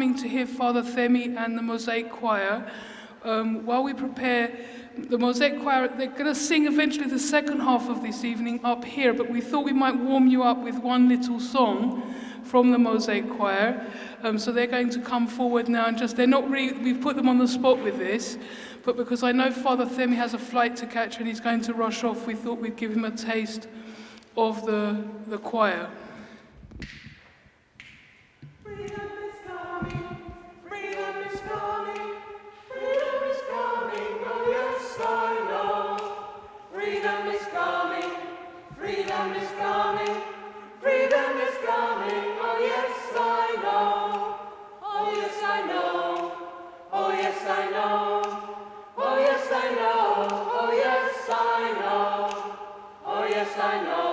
coming to hear Father Themi and the Mosaic Choir. While we prepare, the Mosaic Choir, they're going to sing eventually the second half of this evening up here, but we thought we might warm you up with one little song from the Mosaic Choir. So they're going to come forward now and they're not really, we've put them on the spot with this, but because I know Father Themi has a flight to catch and he's going to rush off, we thought we'd give him a taste of the choir. Freedom is coming, freedom is coming, freedom is coming, oh yes I know. Freedom is coming, freedom is coming, freedom is coming, oh yes I know. Oh yes I know, oh yes I know, oh yes I know, oh yes I know, oh yes I know,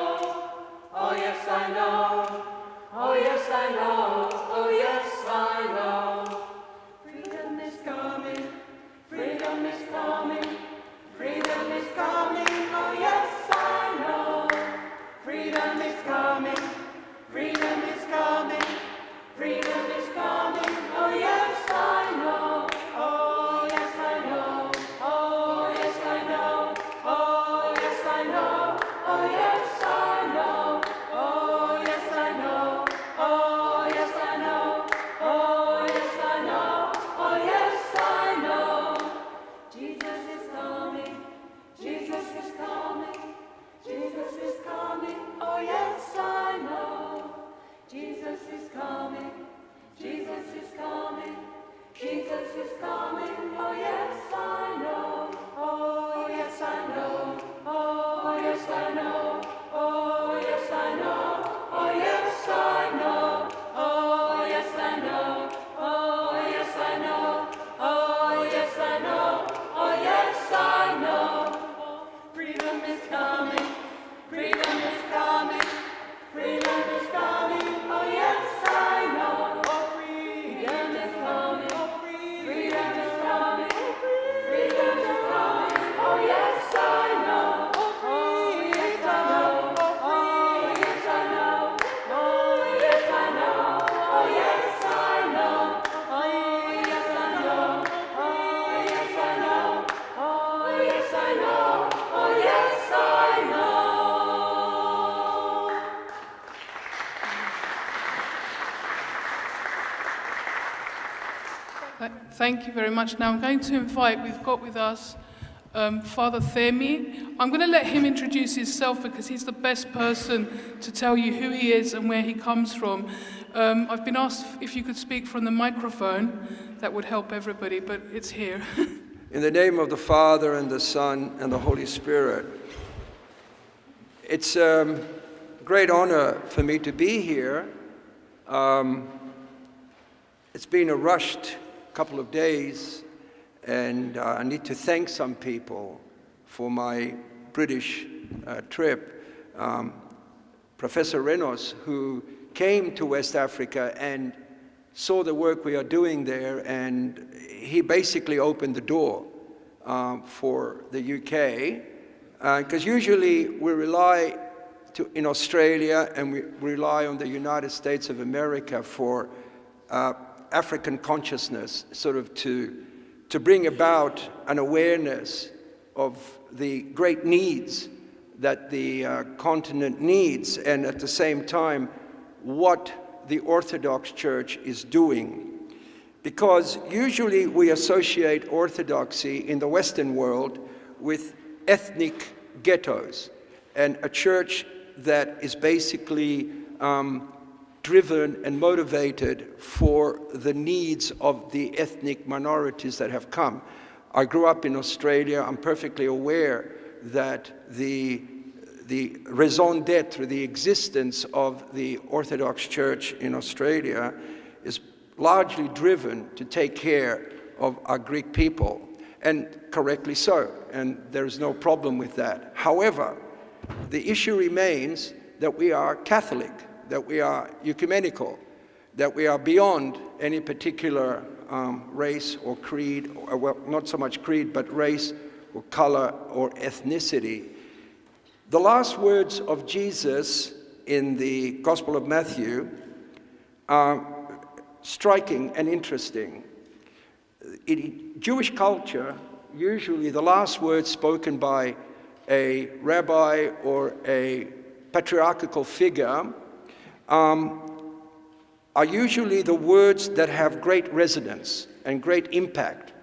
oh yes I know. Oh yes I know, oh yes I know. Freedom is coming, freedom is coming, freedom is coming, oh yes I know. Freedom is coming, freedom is coming, freedom is coming, oh yes I know. Oh yes I know, oh yes I know, oh yes I know, oh yes I know, oh yes I know. Oh yes I know, oh yes I know, oh yes I know. Jesus is coming, Jesus is coming, Jesus is coming, oh yes I know. Jesus is coming, Jesus is coming, Jesus is coming, oh yes I know. Oh yes I know, oh yes I know, oh yes I know, oh yes I know. Oh yes I know, oh yes I know, oh yes I know, oh yes I know. Freedom is coming, freedom is coming, freedom is coming, oh yes I know. Oh freedom is coming, oh freedom is coming, freedom is coming, oh yes I know. Oh yes I know, oh yes I know, oh yes I know. Oh yes I know, oh yes I know, oh yes I know, oh yes I know, oh yes I know. Thank you very much. Now I'm going to invite, we've got with us Father Themi. I'm going to let him introduce himself because he's the best person to tell you who he is and where he comes from. I've been asked if you could speak from the microphone. That would help everybody, but it's here. In the name of the Father, and the Son, and the Holy Spirit. It's a great honor for me to be here. It's been a rushed couple of days, and I need to thank some people for my British trip. Professor Renos, who came to West Africa and saw the work we are doing there, and he basically opened the door for the UK, because usually we rely in Australia and we rely on the United States of America for African consciousness, sort of to bring about an awareness of the great needs that the continent needs, and at the same time what the Orthodox Church is doing. Because usually we associate Orthodoxy in the Western world with ethnic ghettos, and a church that is basically driven and motivated for the needs of the ethnic minorities that have come. I grew up in Australia. I'm perfectly aware that the raison d'etre, the existence of the Orthodox Church in Australia is largely driven to take care of our Greek people, and correctly so, and there's no problem with that. However, the issue remains that we are Catholic, that we are ecumenical, that we are beyond any particular race or creed, or, well, not so much creed, but race or color or ethnicity. The last words of Jesus in the Gospel of Matthew striking and interesting. In Jewish culture, usually the last words spoken by a rabbi or a patriarchal figure are usually the words that have great resonance and great impact.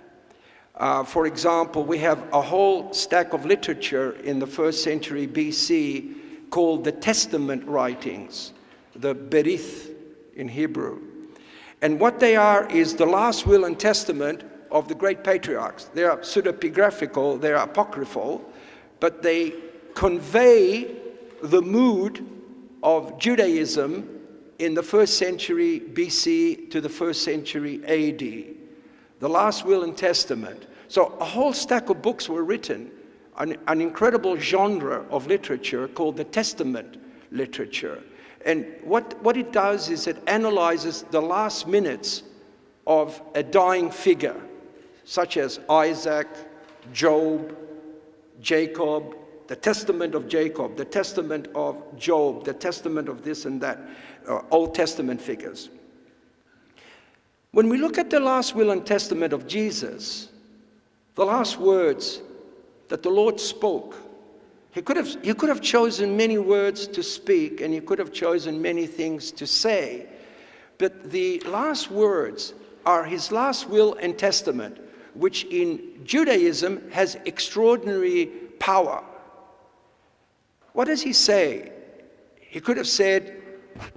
For example, we have a whole stack of literature in the 1st century BC called the Testament writings, the Berith in Hebrew. And what they are is the last will and testament of the great patriarchs. They are pseudepigraphical, they are apocryphal, but they convey the mood of Judaism in the 1st century BC to the 1st century AD. The last will and testament. So a whole stack of books were written, an incredible genre of literature called the Testament literature. And what it does is it analyzes the last minutes of a dying figure, such as Isaac, Job, Jacob, the testament of Jacob, the testament of Job, the testament of this and that, Old Testament figures. When we look at the last will and testament of Jesus, the last words that the Lord spoke, he could have chosen many words to speak, and he could have chosen many things to say, but the last words are his last will and testament, which in Judaism has extraordinary power. What does he say? He could have said,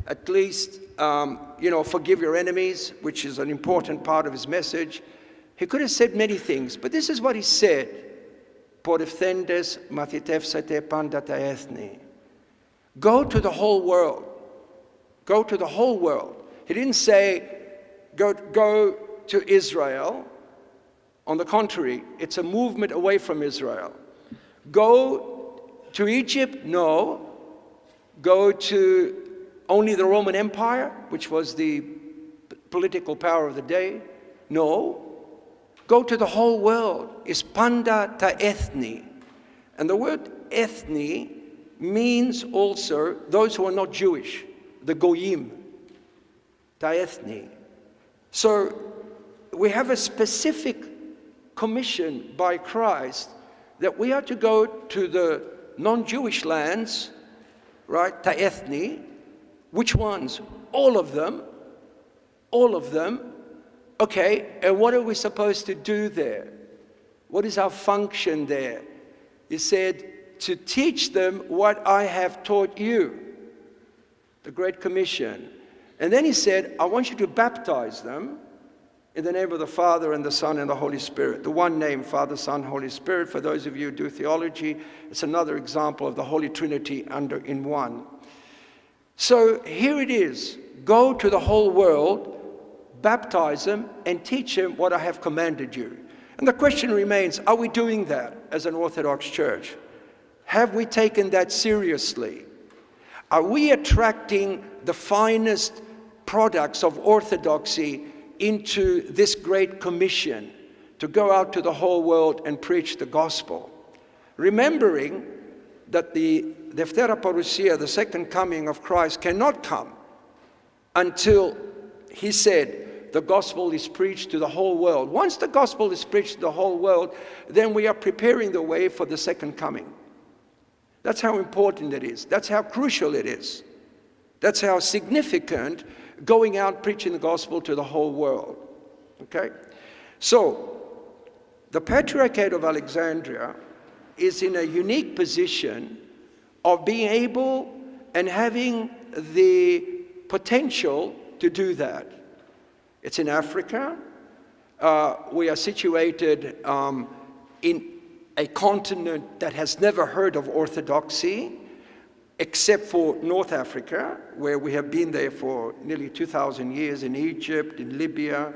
at least, forgive your enemies, which is an important part of his message. He could have said many things, but this is what he said. Poreftendes mathitevsate pandata ethni. Go to the whole world. Go to the whole world. He didn't say, go to Israel. On the contrary, it's a movement away from Israel. Go to Egypt? No. Go to only the Roman Empire, which was the political power of the day? No. Go to the whole world. Is panda ta ethni. And the word ethni means also those who are not Jewish, the goyim, ta ethni. So we have a specific commission by Christ that we are to go to the non-Jewish lands, right, ta ethni. Which ones? All of them. All of them. Okay, and what are we supposed to do there? What is our function there? He said, to teach them what I have taught you. The Great Commission. And then he said, I want you to baptize them in the name of the Father and the Son and the Holy Spirit. The one name, Father, Son, Holy Spirit. For those of you who do theology, it's another example of the Holy Trinity in one. So here it is. Go to the whole world, baptize them, and teach them what I have commanded you. And the question remains, are we doing that as an Orthodox Church? Have we taken that seriously? Are we attracting the finest products of orthodoxy into this great commission to go out to the whole world and preach the gospel? Remembering that the Deftera Parousia, the second coming of Christ, cannot come until he said the gospel is preached to the whole world. Once the gospel is preached to the whole world, then we are preparing the way for the second coming. That's how important it is. That's how crucial it is. That's how significant going out preaching the gospel to the whole world. Okay? So, the Patriarchate of Alexandria is in a unique position of being able and having the potential to do that. It's in Africa. We are situated in a continent that has never heard of orthodoxy, except for North Africa, where we have been there for nearly 2,000 years, in Egypt, in Libya,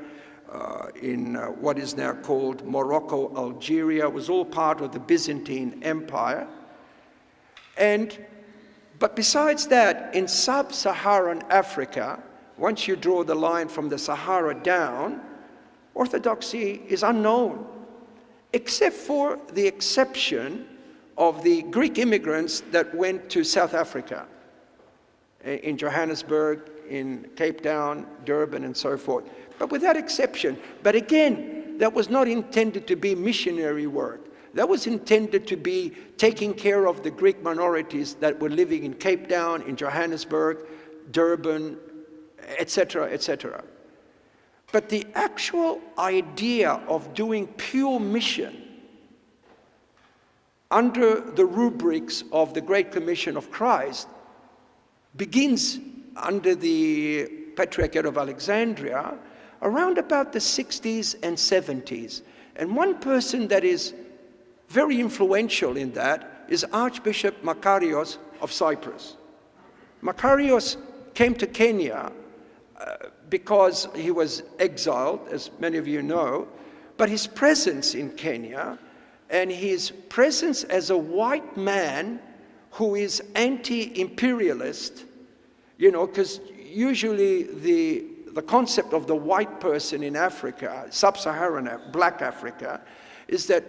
in what is now called Morocco, Algeria. It was all part of the Byzantine Empire. But besides that, in sub-Saharan Africa, once you draw the line from the Sahara down, orthodoxy is unknown, except for the exception of the Greek immigrants that went to South Africa, in Johannesburg, in Cape Town, Durban, and so forth. But with that exception. But again, that was not intended to be missionary work. That was intended to be taking care of the Greek minorities that were living in Cape Town, in Johannesburg, Durban, etc., etc. But the actual idea of doing pure mission under the rubrics of the Great Commission of Christ begins under the Patriarchate of Alexandria around about the 60s and 70s. And one person that is very influential in that is Archbishop Makarios of Cyprus. Makarios came to Kenya because he was exiled, as many of you know, but his presence in Kenya and his presence as a white man who is anti-imperialist, you know, because usually the concept of the white person in Africa, sub-Saharan, black Africa, is that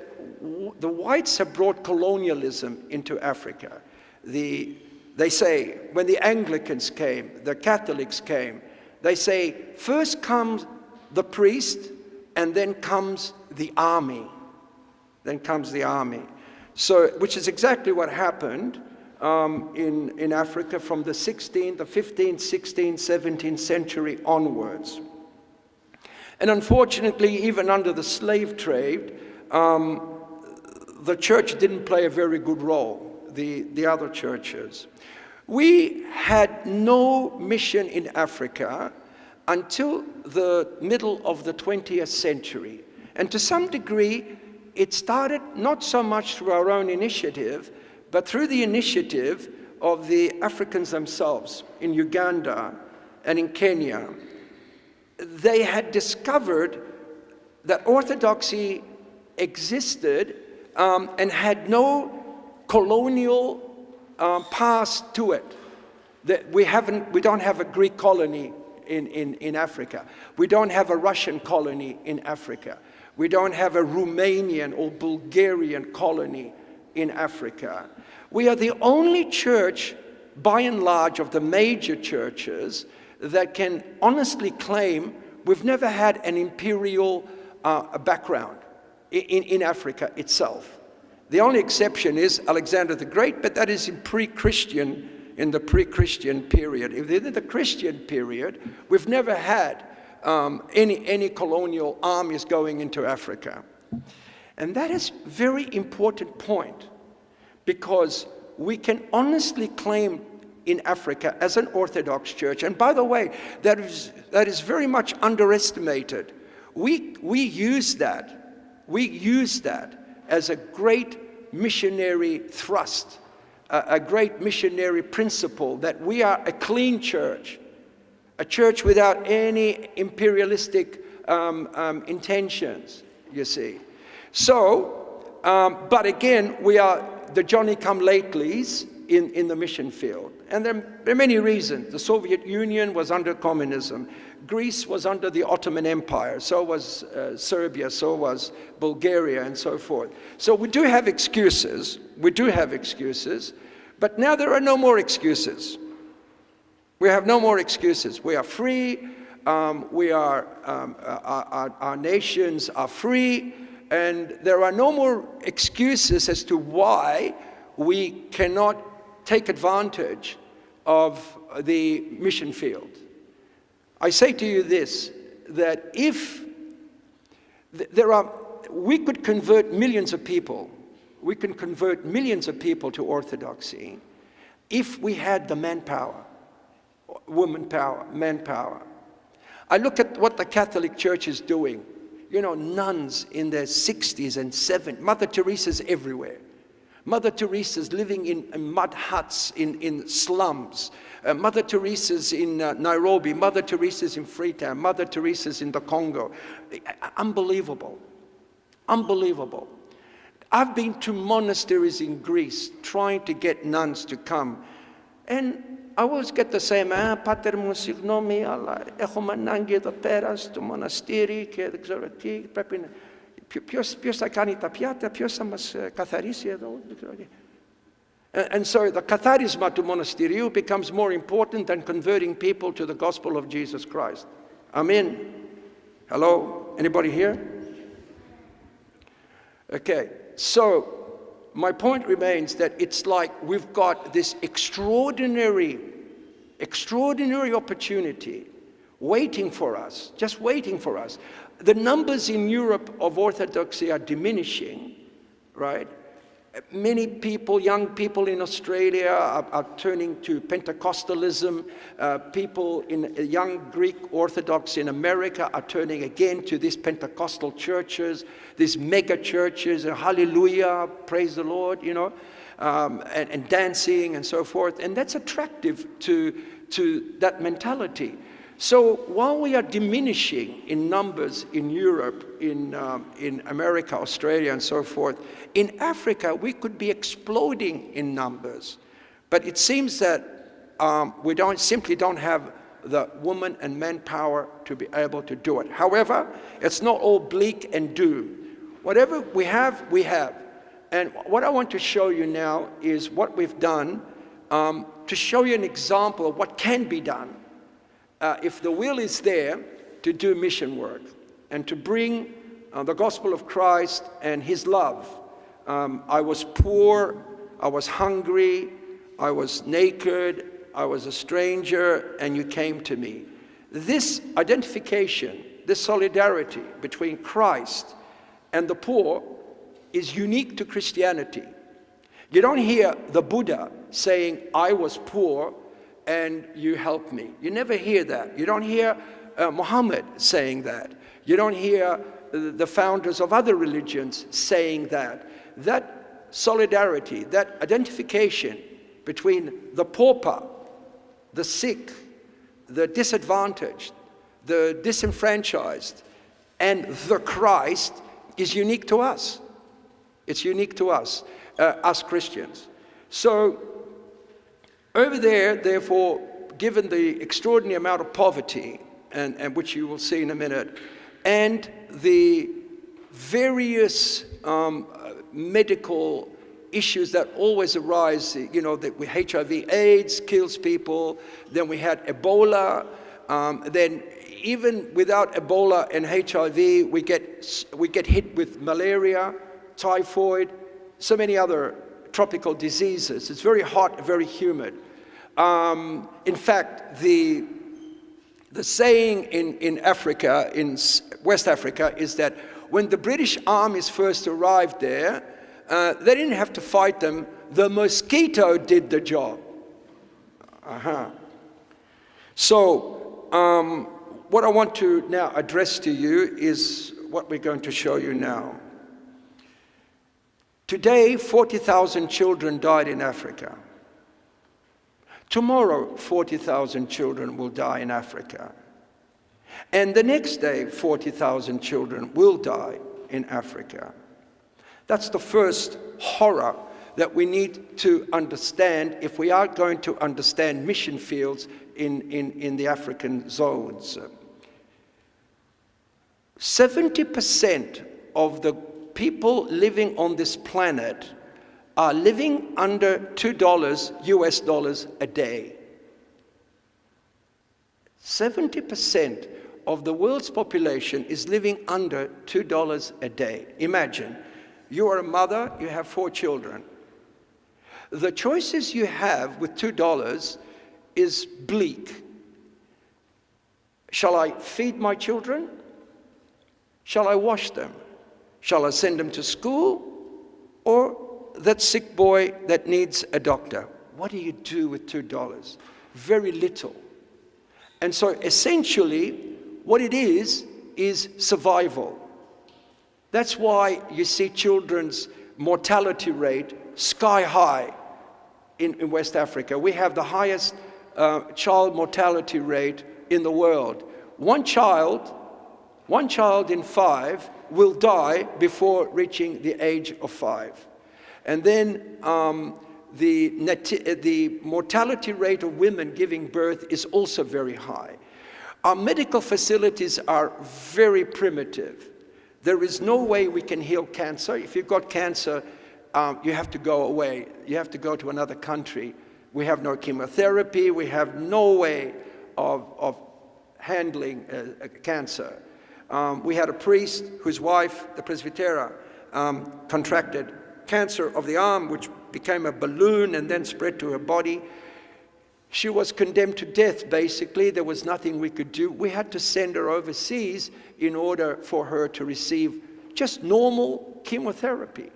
the whites have brought colonialism into Africa. They say, when the Anglicans came, the Catholics came, they say, first comes the priest, and then comes the army. Then comes the army. So, which is exactly what happened in Africa from the 16th, the 15th, 16th, 17th century onwards. And unfortunately, even under the slave trade, the church didn't play a very good role, the other churches. We had no mission in Africa until the middle of the 20th century. And to some degree, it started not so much through our own initiative, but through the initiative of the Africans themselves in Uganda and in Kenya. They had discovered that Orthodoxy existed and had no colonial past to it. That we don't have a Greek colony in Africa. We don't have a Russian colony in Africa. We don't have a Romanian or Bulgarian colony in Africa. We are the only church, by and large, of the major churches that can honestly claim we've never had an imperial background in Africa itself. The only exception is Alexander the Great, but that is in the pre-Christian period. In the Christian period, we've never had any colonial armies going into Africa. And that is a very important point, because we can honestly claim in Africa as an Orthodox church, and by the way, that is very much underestimated. We use that as a great missionary thrust, a great missionary principle, that we are a clean church, a church without any imperialistic intentions, you see. So, but again, we are the Johnny-come-latelys in the mission field. And there are many reasons. The Soviet Union was under communism. Greece was under the Ottoman Empire. So was Serbia, so was Bulgaria, and so forth. So we do have excuses. We do have excuses. But now there are no more excuses. We have no more excuses. We are free. Our nations are free. And there are no more excuses as to why we cannot take advantage of the mission field. I say to you this, that if we could convert millions of people, we can convert millions of people to Orthodoxy if we had the manpower, woman power, manpower. I look at what the Catholic Church is doing. You know, nuns in their 60s and 70s, Mother Teresa's everywhere. Mother Teresa's living in mud huts in slums. Mother Teresa's in Nairobi. Mother Teresa's in Freetown. Mother Teresa's in the Congo. Unbelievable. Unbelievable. I've been to monasteries in Greece trying to get nuns to come. And I always get the same, Πάτερ μου, συγγνώμη, αλλά έχουμε ανάγκη εδώ πέρα στο μοναστήρι και δεν ξέρω τι, πρέπει να... Ποιος θα κάνει τα πιάτα, ποιος θα μας καθαρίσει εδώ, δεν ξέρω τι. And so the katharisma to monasteriu becomes more important than converting people to the gospel of Jesus Christ. Amen. Hello? Anybody here? Okay, so my point remains that it's like we've got this extraordinary opportunity waiting for us, just waiting for us. The numbers in Europe of orthodoxy are diminishing, right? Many people, young people in Australia are turning to Pentecostalism. People in young Greek Orthodox in America are turning again to these Pentecostal churches, these mega churches, hallelujah, praise the Lord, you know, and dancing and so forth. And that's attractive to that mentality. So while we are diminishing in numbers in Europe, in America, Australia, and so forth, in Africa we could be exploding in numbers. But it seems that we simply don't have the woman and manpower to be able to do it. However, it's not all bleak and doom. Whatever we have, we have. And what I want to show you now is what we've done to show you an example of what can be done. If the will is there to do mission work and to bring the gospel of Christ and his love. I was poor, I was hungry, I was naked, I was a stranger, and you came to me. This identification, this solidarity between Christ and the poor is unique to Christianity. You don't hear the Buddha saying, I was poor and you helped me. You never hear that. You don't hear Muhammad saying that. You don't hear the founders of other religions saying that. That solidarity, that identification between the pauper, the sick, the disadvantaged, the disenfranchised, and the Christ is unique to us. It's unique to us, us Christians. So, over there, therefore, given the extraordinary amount of poverty, and which you will see in a minute, and the various medical issues that always arise, you know, that HIV/AIDS kills people, then we had Ebola, then even without Ebola and HIV, we get hit with malaria, typhoid, so many other tropical diseases. It's very hot, very humid. In fact, the saying in Africa, in West Africa, is that when the British armies first arrived there, they didn't have to fight them. The mosquito did the job. So, what I want to now address to you is what we're going to show you now. Today, 40,000 children died in Africa. Tomorrow, 40,000 children will die in Africa. And the next day, 40,000 children will die in Africa. That's the first horror that we need to understand if we are going to understand mission fields in the African zones. 70% of the people living on this planet are living under $2 US dollars a day. 70% of the world's population is living under $2 a day. Imagine, you are a mother, you have 4 children. The choices you have with $2 is bleak. Shall I feed my children? Shall I wash them? Shall I send them to school? Or that sick boy that needs a doctor? What do you do with $2? Very little. And so essentially, what it is survival. That's why you see children's mortality rate sky high in West Africa. We have the highest child mortality rate in the world. One child in 5 will die before reaching the age of 5. And then the mortality rate of women giving birth is also very high. Our medical facilities are very primitive. There is no way we can heal cancer. If you've got cancer, you have to go away. You have to go to another country. We have no chemotherapy. We have no way of handling cancer. We had a priest whose wife, the presbytera, contracted cancer of the arm, which became a balloon and then spread to her body. She was condemned to death, basically. There was nothing we could do. We had to send her overseas in order for her to receive just normal chemotherapy.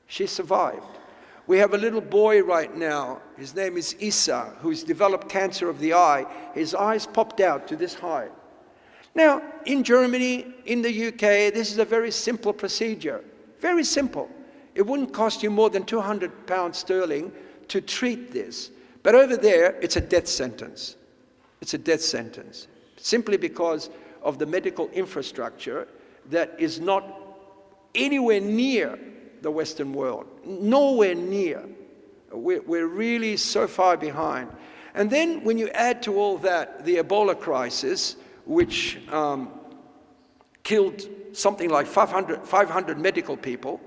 She survived. We have a little boy right now. His name is Isa, who's developed cancer of the eye. His eyes popped out to this height. Now, in Germany, in the UK, this is a very simple procedure. Very simple. It wouldn't cost you more than £200 sterling to treat this. But over there, it's a death sentence. It's a death sentence. Simply because of the medical infrastructure that is not anywhere near the Western world. Nowhere near. We're really so far behind. And then when you add to all that the Ebola crisis, which killed something like 500 medical people,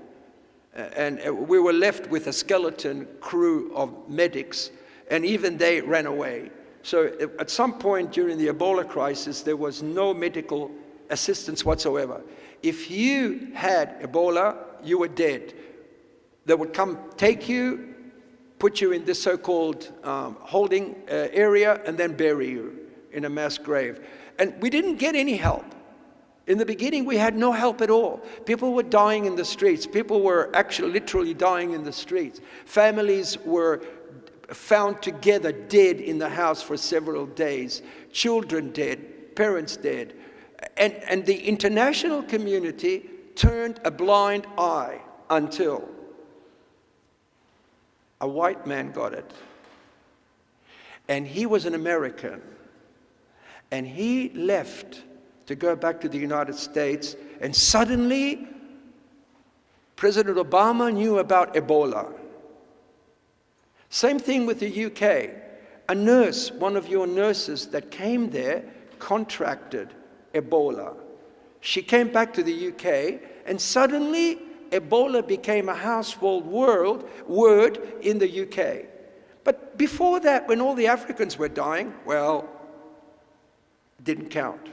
and we were left with a skeleton crew of medics, and even they ran away. So at some point during the Ebola crisis, there was no medical assistance whatsoever. If you had Ebola, you were dead. They would come take you, put you in this so-called holding area, and then bury you in a mass grave. And we didn't get any help. In the beginning, we had no help at all. People were dying in the streets. People were actually literally dying in the streets. Families were found together dead in the house for several days. Children dead, parents dead. And the international community turned a blind eye until a white man got it. And he was an American. And he left to go back to the United States, and suddenly President Obama knew about Ebola. Same thing with the UK. A nurse, one of your nurses that came there, contracted Ebola. She came back to the UK, and suddenly Ebola became a household word in the UK. But before that, when all the Africans were dying, well, it didn't count.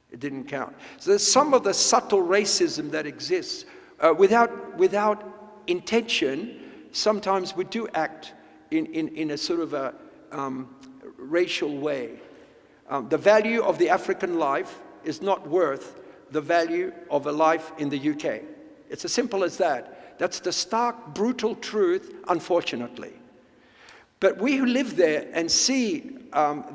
It didn't count. So there's some of the subtle racism that exists. Without intention, sometimes we do act in a sort of a racial way. The value of the African life is not worth the value of a life in the UK. It's as simple as that. That's the stark, brutal truth, unfortunately. But we who live there and see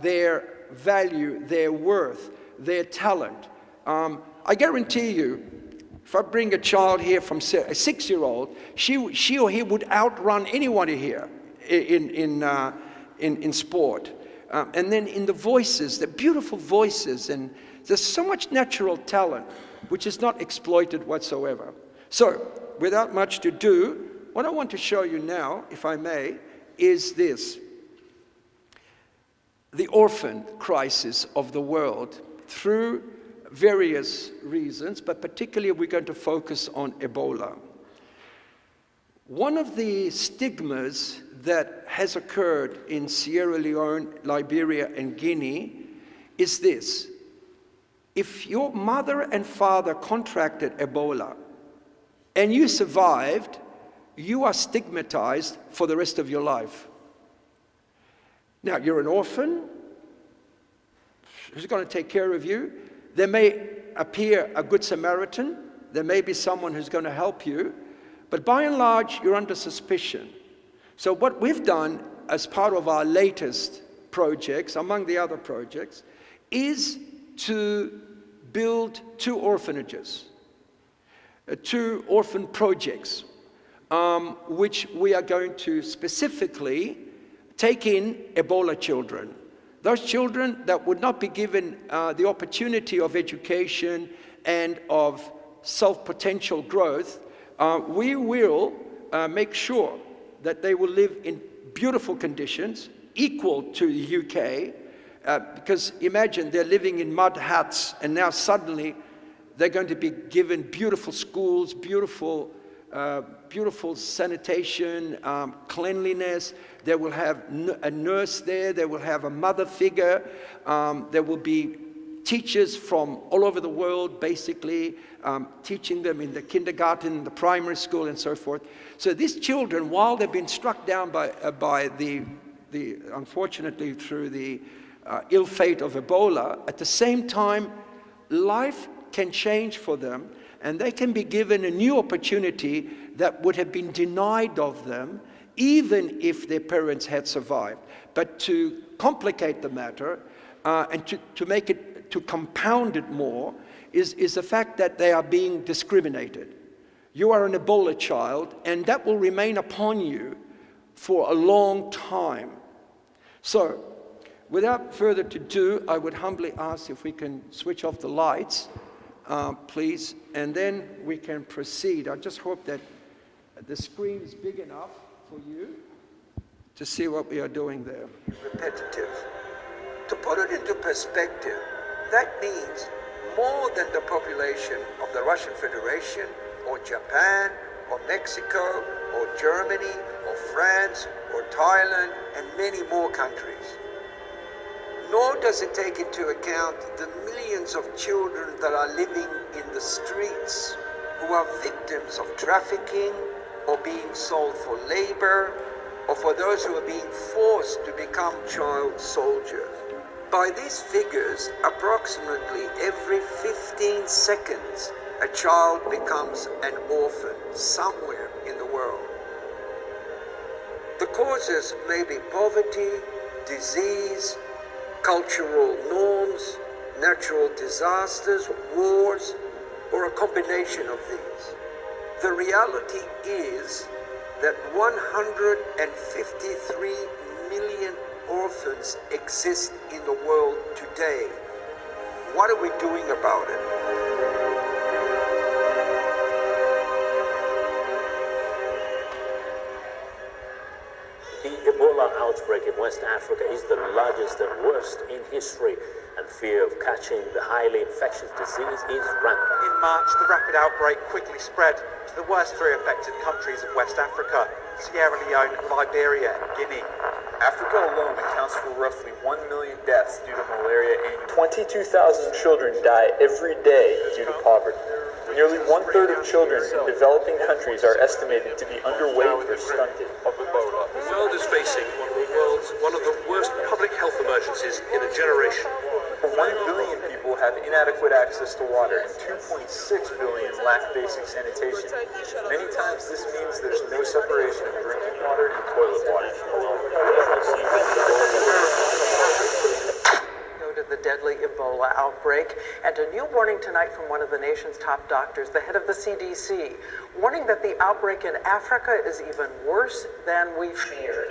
their value, their worth, their talent, I guarantee you, if I bring a child here from a 6-year-old, she or he would outrun anyone here in sport. And then in the voices, the beautiful voices, and there's so much natural talent which is not exploited whatsoever. So, without much ado, what I want to show you now, if I may, is this. The orphan crisis of the world through various reasons, but particularly we're going to focus on Ebola. One of the stigmas that has occurred in Sierra Leone, Liberia, and Guinea is this. If your mother and father contracted Ebola and you survived, you are stigmatized for the rest of your life. Now, you're an orphan. Who's going to take care of you? There may appear a good Samaritan. There may be someone who's going to help you. But by and large, you're under suspicion. So what we've done as part of our latest projects, among the other projects, is to build 2 orphanages, 2 orphan projects, which we are going to specifically take in Ebola children. Those children that would not be given the opportunity of education and of self-potential growth, we will make sure that they will live in beautiful conditions, equal to the UK, because imagine they're living in mud huts, and now suddenly they're going to be given beautiful schools, beautiful beautiful sanitation, cleanliness. They will have a nurse there. They will have a mother figure. There will be teachers from all over the world, basically, teaching them in the kindergarten, the primary school, and so forth. So these children, while they've been struck down by the unfortunately through the ill fate of Ebola, at the same time, life can change for them, and they can be given a new opportunity that would have been denied of them, even if their parents had survived. But to complicate the matter, and to compound it more, is the fact that they are being discriminated. You are an Ebola child, and that will remain upon you for a long time. So, without further ado, I would humbly ask if we can switch off the lights, please, and then we can proceed. I just hope that the screen is big enough for you to see what we are doing there. Repetitive. To put it into perspective, that means more than the population of the Russian Federation, or Japan, or Mexico, or Germany, or France, or Thailand, and many more countries. Nor does it take into account the millions of children that are living in the streets, who are victims of trafficking, or being sold for labor, or for those who are being forced to become child soldiers. By these figures, approximately every 15 seconds, a child becomes an orphan somewhere in the world. The causes may be poverty, disease, cultural norms, natural disasters, wars, or a combination of these. The reality is that 153 million orphans exist in the world today. What are we doing about it? The Ebola outbreak in West Africa is the largest and worst in history, and fear of catching the highly infectious disease is rampant. In March, the rapid outbreak quickly spread to the worst three affected countries of West Africa: Sierra Leone, Liberia, and Guinea. Africa alone accounts for roughly 1 million deaths due to malaria annually. 22,000 children die every day due to poverty. Nearly 1/3 of children in developing countries are estimated to be underweight or stunted. The world is facing one of the worst public health emergencies in a generation. 1 billion people have inadequate access to water, and 2.6 billion lack basic sanitation. Many times this means there's no separation of drinking water and toilet water. Noted the deadly Ebola outbreak, and a new warning tonight from one of the nation's top doctors, the head of the CDC, warning that the outbreak in Africa is even worse than we feared.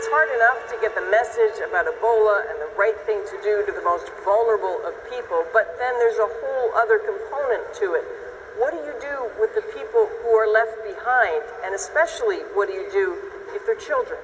It's hard enough to get the message about Ebola and the right thing to do to the most vulnerable of people, but then there's a whole other component to it. What do you do with the people who are left behind? And especially, what do you do if they're children?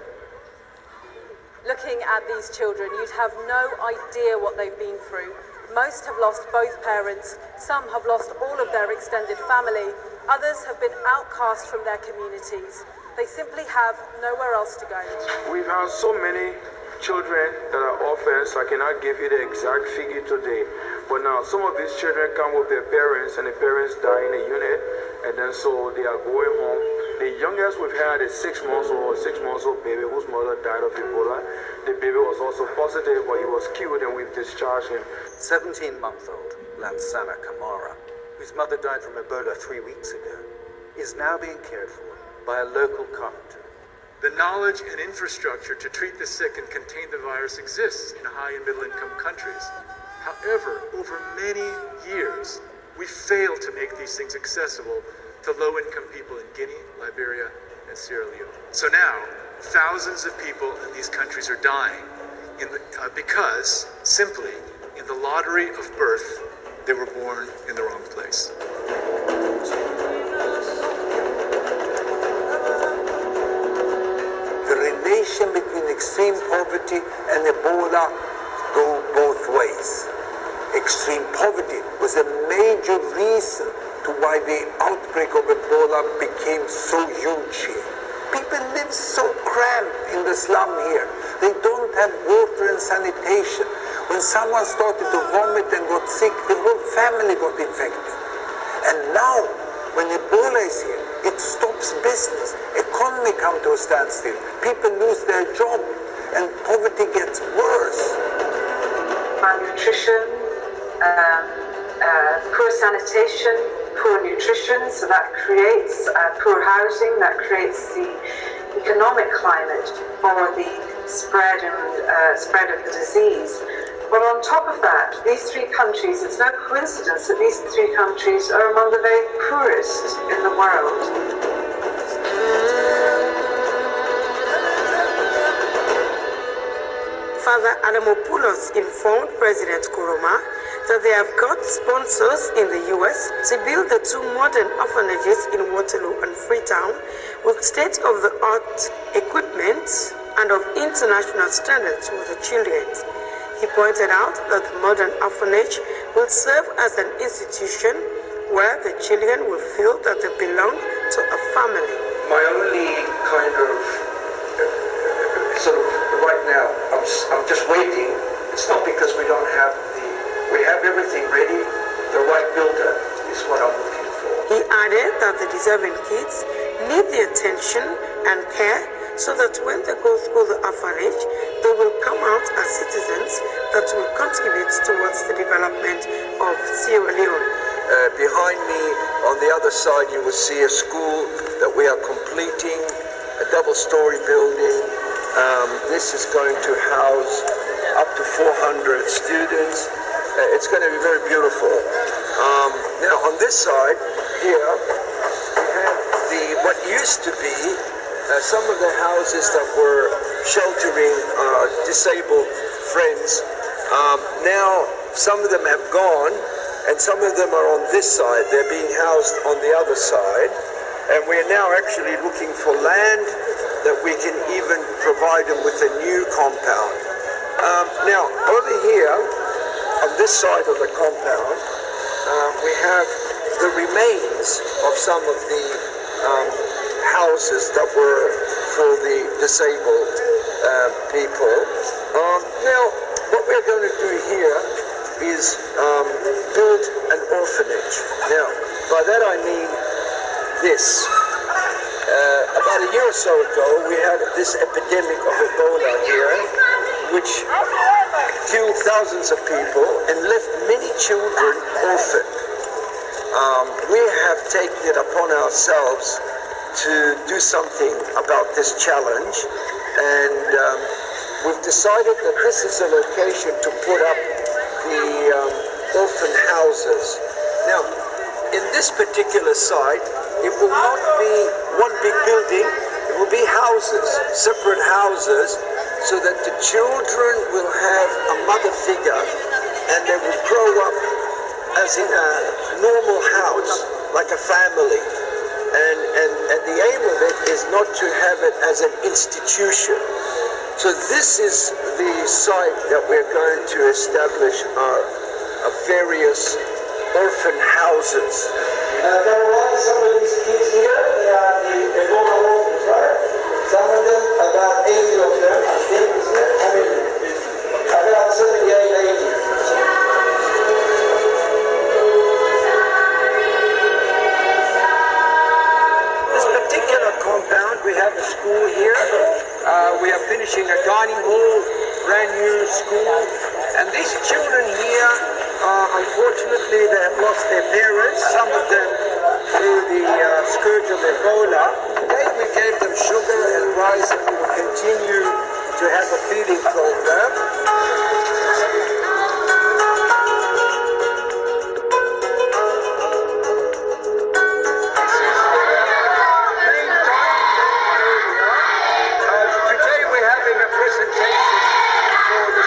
Looking at these children, you'd have no idea what they've been through. Most have lost both parents, some have lost all of their extended family, others have been outcast from their communities. They simply have nowhere else to go. We've had so many children that are orphans. I cannot give you the exact figure today. But now some of these children come with their parents and the parents die in a unit, and then so they are going home. The youngest we've had is 6 months old, baby whose mother died of Ebola. The baby was also positive, but he was killed and we've discharged him. 17-month-old Lansana Kamara, whose mother died from Ebola 3 weeks ago, is now being cared for by a local carpenter. The knowledge and infrastructure to treat the sick and contain the virus exists in high and middle income countries. However, over many years, we failed to make these things accessible to low-income people in Guinea, Liberia, and Sierra Leone. So now, thousands of people in these countries are dying because, simply, in the lottery of birth, they were born in the wrong place. The relation between extreme poverty and Ebola go both ways. Extreme poverty was a major reason to why the outbreak of Ebola became so huge here. People live so cramped in the slum here. They don't have water and sanitation. When someone started to vomit and got sick, the whole family got infected. And now, when Ebola is here, it stops business. Economy comes to a standstill. People lose their job, and poverty gets worse. Malnutrition, poor sanitation, poor nutrition, so that creates poor housing, that creates the economic climate for the spread of the disease. But on top of that, these 3 countries, it's no coincidence that these 3 countries are among the very poorest in the world. Fr Adamopoulos informed President Kuruma that they have got sponsors in the US to build the 2 modern orphanages in Waterloo and Freetown with state-of-the-art equipment and of international standards for the children. He pointed out that the modern orphanage will serve as an institution where the children will feel that they belong to a family. My only kind of right now, I'm just waiting. It's not because we don't have we have everything ready. The right builder is what I'm looking for. He added that the deserving kids need the attention and care so that when they go through the orphanage, they will come out as citizens that will contribute towards the development of Sierra Leone. Behind me, on the other side, you will see a school that we are completing, a double-story building. This is going to house up to 400 students. It's going to be very beautiful. Now, on this side here, we have what used to be some of the houses that were sheltering disabled friends. Now, some of them have gone, and some of them are on this side. They're being housed on the other side. And we're now actually looking for land that we can even provide them with a new compound. Now, over here, on this side of the compound, we have the remains of some of the houses that were for the disabled people. Now, what we're going to do here is build an orphanage. Now, by that I mean this. About a year or so ago, we had this epidemic of Ebola here, which killed thousands of people and left many children orphaned. We have taken it upon ourselves to do something about this challenge, and we've decided that this is a location to put up the orphan houses. Now, in this particular site, it will not be one big building, it will be be houses, separate houses, so that the children will have a mother figure and they will grow up as in a normal house, like a family. And the aim of it is not to have it as an institution. So this is the site that we're going to establish our various orphan houses. Some of these kids here, they are the Ebola orphans, right? Some of them, about 80 of them, I think, is it? How many? About 78, 80. This particular compound, we have a school here. We are finishing a dining hall, brand new school. And these children here, unfortunately, they have lost their parents, some of them through the scourge of Ebola. Today we gave them sugar and rice, and we will continue to have a feeding program. Today we're having a presentation for the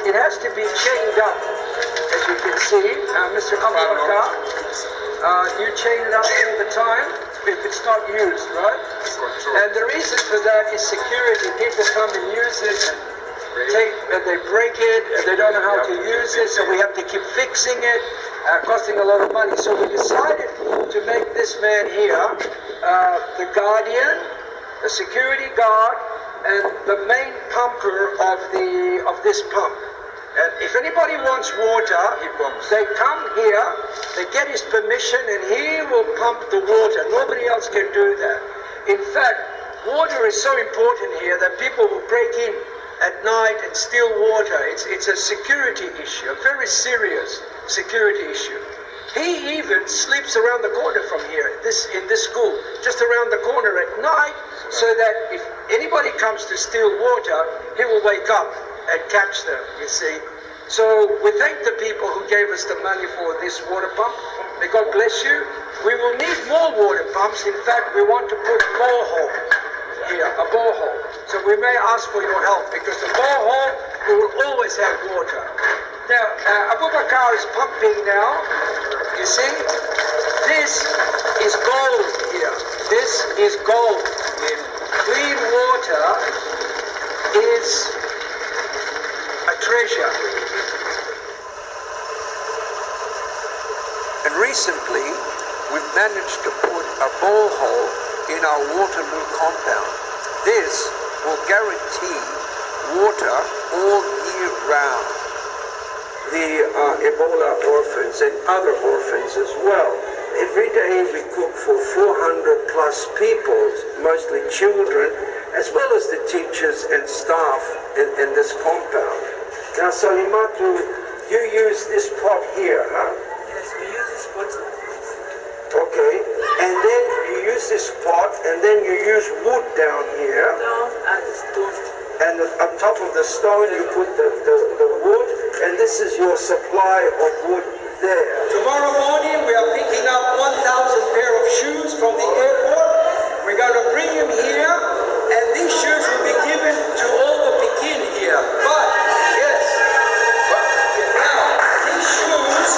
It has to be chained up, as you can see. Mr. Abubakar, you chain it up all the time if it's not used, right? And the reason for that is security. People come and use it, and they break it, and they don't know how to use it, so we have to keep fixing it, costing a lot of money. So we decided to make this man here the guardian, the security guard, and the main pumper of this pump. And if anybody wants water, they come here, they get his permission, and he will pump the water. Nobody else can do that. In fact, water is so important here that people will break in at night and steal water. It's a security issue, a very serious security issue. He even sleeps around the corner from here, in this school, just around the corner at night, so that if anybody comes to steal water, he will wake up and catch them, you see. So we thank the people who gave us the money for this water pump. May God bless you. We will need more water pumps. In fact, we want to put a borehole here, a borehole. So we may ask for your help, because the borehole, we will always have water. Now, Abubakar is pumping now. You see, this is gold here. This is gold. Clean water is a treasure. And recently, we've managed to put a borehole in our Waterloo compound. This will guarantee water all year round. The Ebola orphans and other orphans as well. Every day we cook for 400 plus people, mostly children, as well as the teachers and staff in this compound. Now, Salimatu, you use this pot here, huh? Yes, we use this pot. Okay, and then you use this pot, and then you use wood down here. Down and the stone. And on top of the stone you put the wood, and this is your supply of wood there. Tomorrow morning we are picking up 1,000 pair of shoes from the airport. We're going to bring them here, and these shoes will be given to all the Pekin here. But, yes, now, these shoes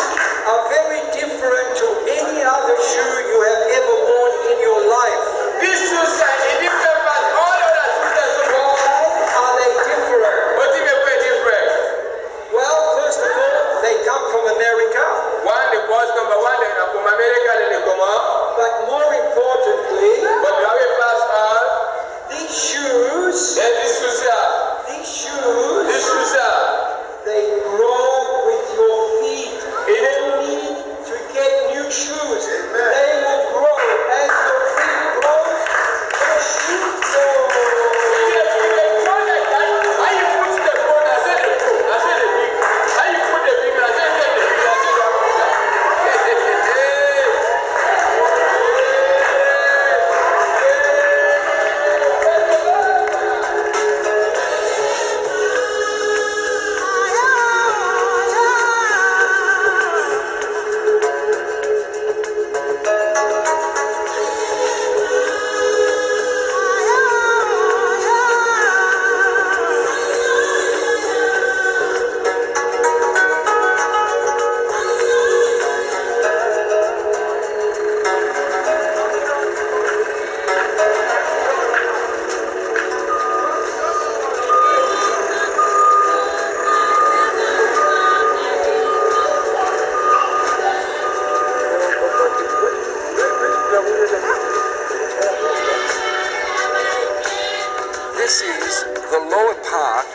are very different to any other shoe you have ever worn in your life. These shoes are different, but all other shoes are they different? What do you mean by different? Well, first of all, they come from America. But more importantly, these shoes, they grow with your feet. You don't need to get new shoes. They will grow as your feet grow. Your shoes grow. This is the lower part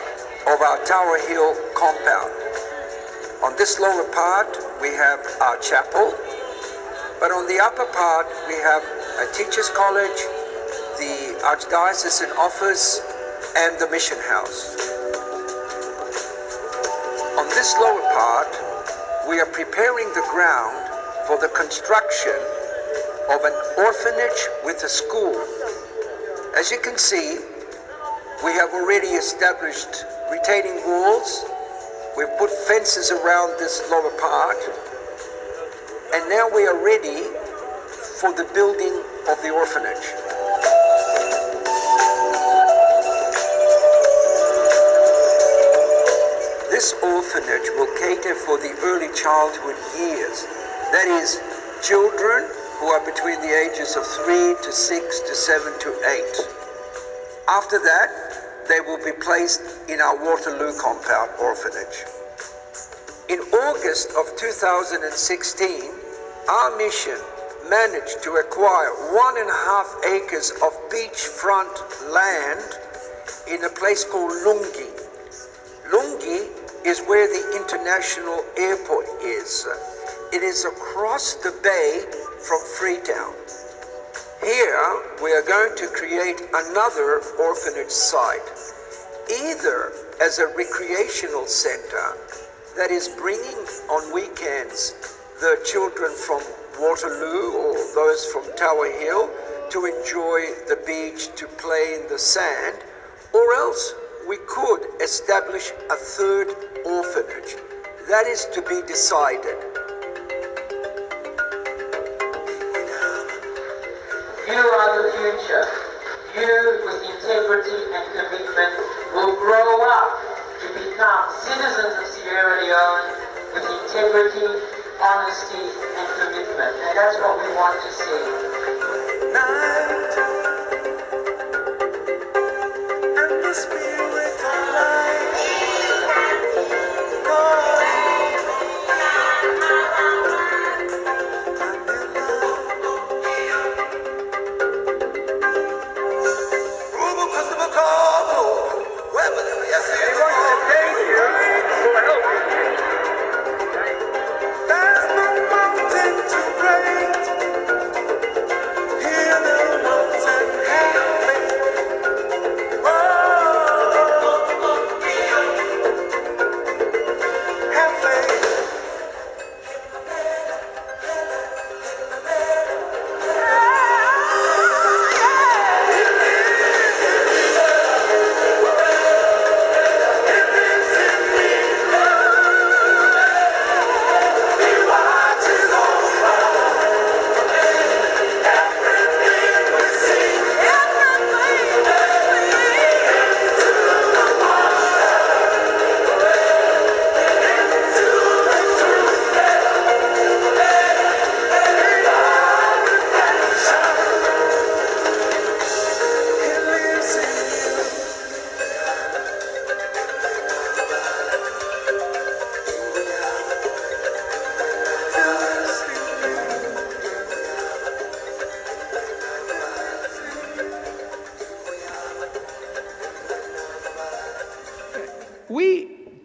of our Tower Hill compound. On this lower part, we have our chapel, but on the upper part, we have a teacher's college, the archdiocesan office, and the mission house. On this lower part, we are preparing the ground for the construction of an orphanage with a school. As you can see, we have already established retaining walls. We've put fences around this lower part, and now we are ready for the building of the orphanage. This orphanage will cater for the early childhood years. That is, children who are between the ages of 3 to 6 to 7 to 8. After that, they will be placed in our Waterloo compound orphanage. In August of 2016, our mission managed to acquire 1.5 acres of beachfront land in a place called Lungi. Lungi is where the international airport is. It is across the bay from Freetown. Here, we are going to create another orphanage site, either as a recreational center that is bringing on weekends the children from Waterloo or those from Tower Hill to enjoy the beach, to play in the sand, or else we could establish a third orphanage. That is to be decided. You are the future. You, with integrity and commitment, will grow up to become citizens of Sierra Leone with integrity, honesty, and commitment. And that's what we want to see. And the spirit of life.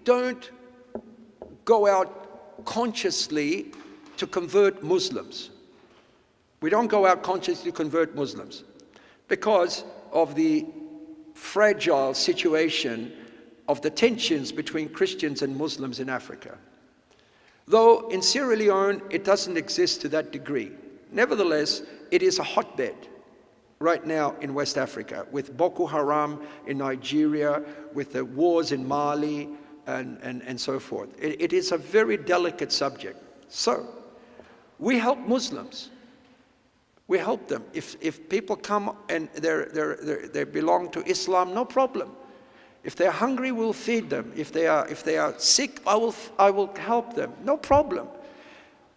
don't go out consciously to convert Muslims. We don't go out consciously to convert Muslims because of the fragile situation of the tensions between Christians and Muslims in Africa. Though in Sierra Leone, it doesn't exist to that degree. Nevertheless, it is a hotbed right now in West Africa, with Boko Haram in Nigeria, with the wars in Mali, and so forth. It is a very delicate subject. So, we help Muslims. We help them. If people come and they belong to Islam, no problem. If they're hungry, we'll feed them. If they are sick, I will help them. No problem.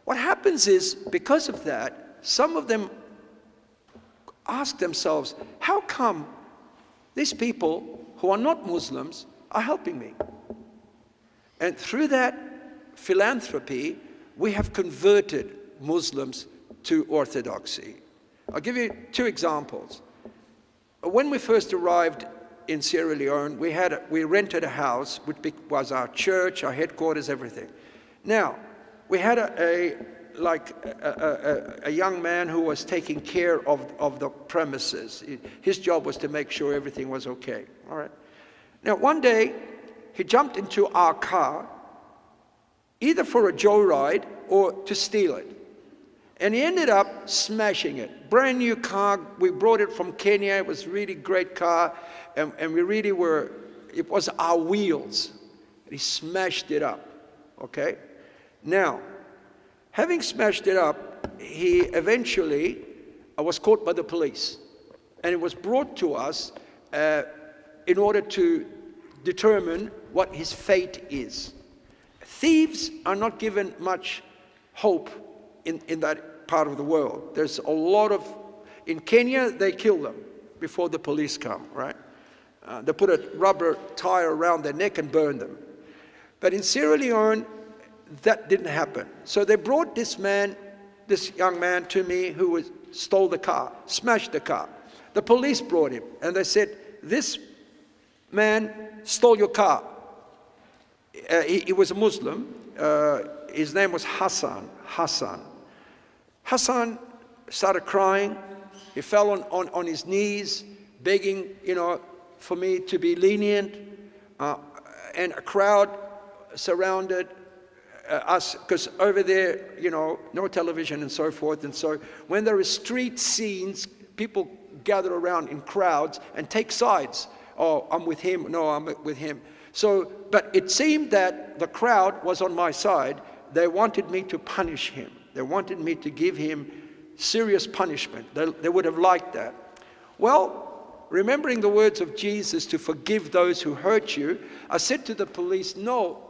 What happens is, because of that, some of them ask themselves, how come these people who are not Muslims are helping me? And through that philanthropy, we have converted Muslims to Orthodoxy. I'll give you 2 examples. When we first arrived in Sierra Leone, we rented a house, which was our church, our headquarters, everything. Now, we had a young man who was taking care of the premises. His job was to make sure everything was okay. All right. Now, one day, he jumped into our car, either for a joyride or to steal it. And he ended up smashing it. Brand new car. We brought it from Kenya. It was a really great car. And we really it was our wheels. And he smashed it up. Okay? Now, having smashed it up, he eventually was caught by the police. And it was brought to us in order to determine what his fate is. Thieves are not given much hope in that part of the world. There's a lot of, in Kenya, they kill them before the police come, right? They put a rubber tire around their neck and burn them. But in Sierra Leone, that didn't happen. So they brought this young man to me who stole the car, smashed the car. The police brought him and they said, this man stole your car. He was a Muslim. His name was Hassan. Hassan started crying. He fell on his knees, begging, for me to be lenient. And a crowd surrounded us, because over there, no television and so forth. And so when there are street scenes, people gather around in crowds and take sides. Oh, I'm with him. No, I'm with him. So, but it seemed that the crowd was on my side. They wanted me to punish him. They wanted me to give him serious punishment. They would have liked that. Well, remembering the words of Jesus to forgive those who hurt you, I said to the police, no,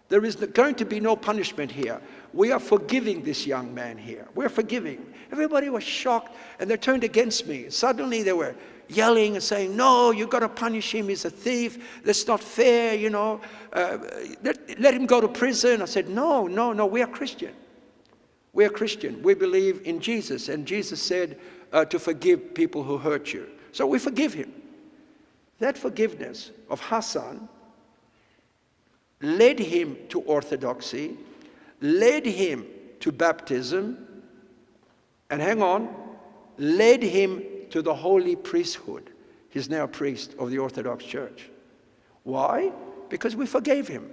there is going to be no punishment here. We are forgiving this young man here. We're forgiving. Everybody was shocked and they turned against me. Suddenly they were yelling and saying, no, you've got to punish him. He's a thief. That's not fair, let him go to prison. I said, no, we are Christian. We are Christian. We believe in Jesus. And Jesus said to forgive people who hurt you. So we forgive him. That forgiveness of Hassan led him to orthodoxy, led him to baptism, and led him to the holy priesthood. He's now a priest of the Orthodox Church. Why? Because we forgave him.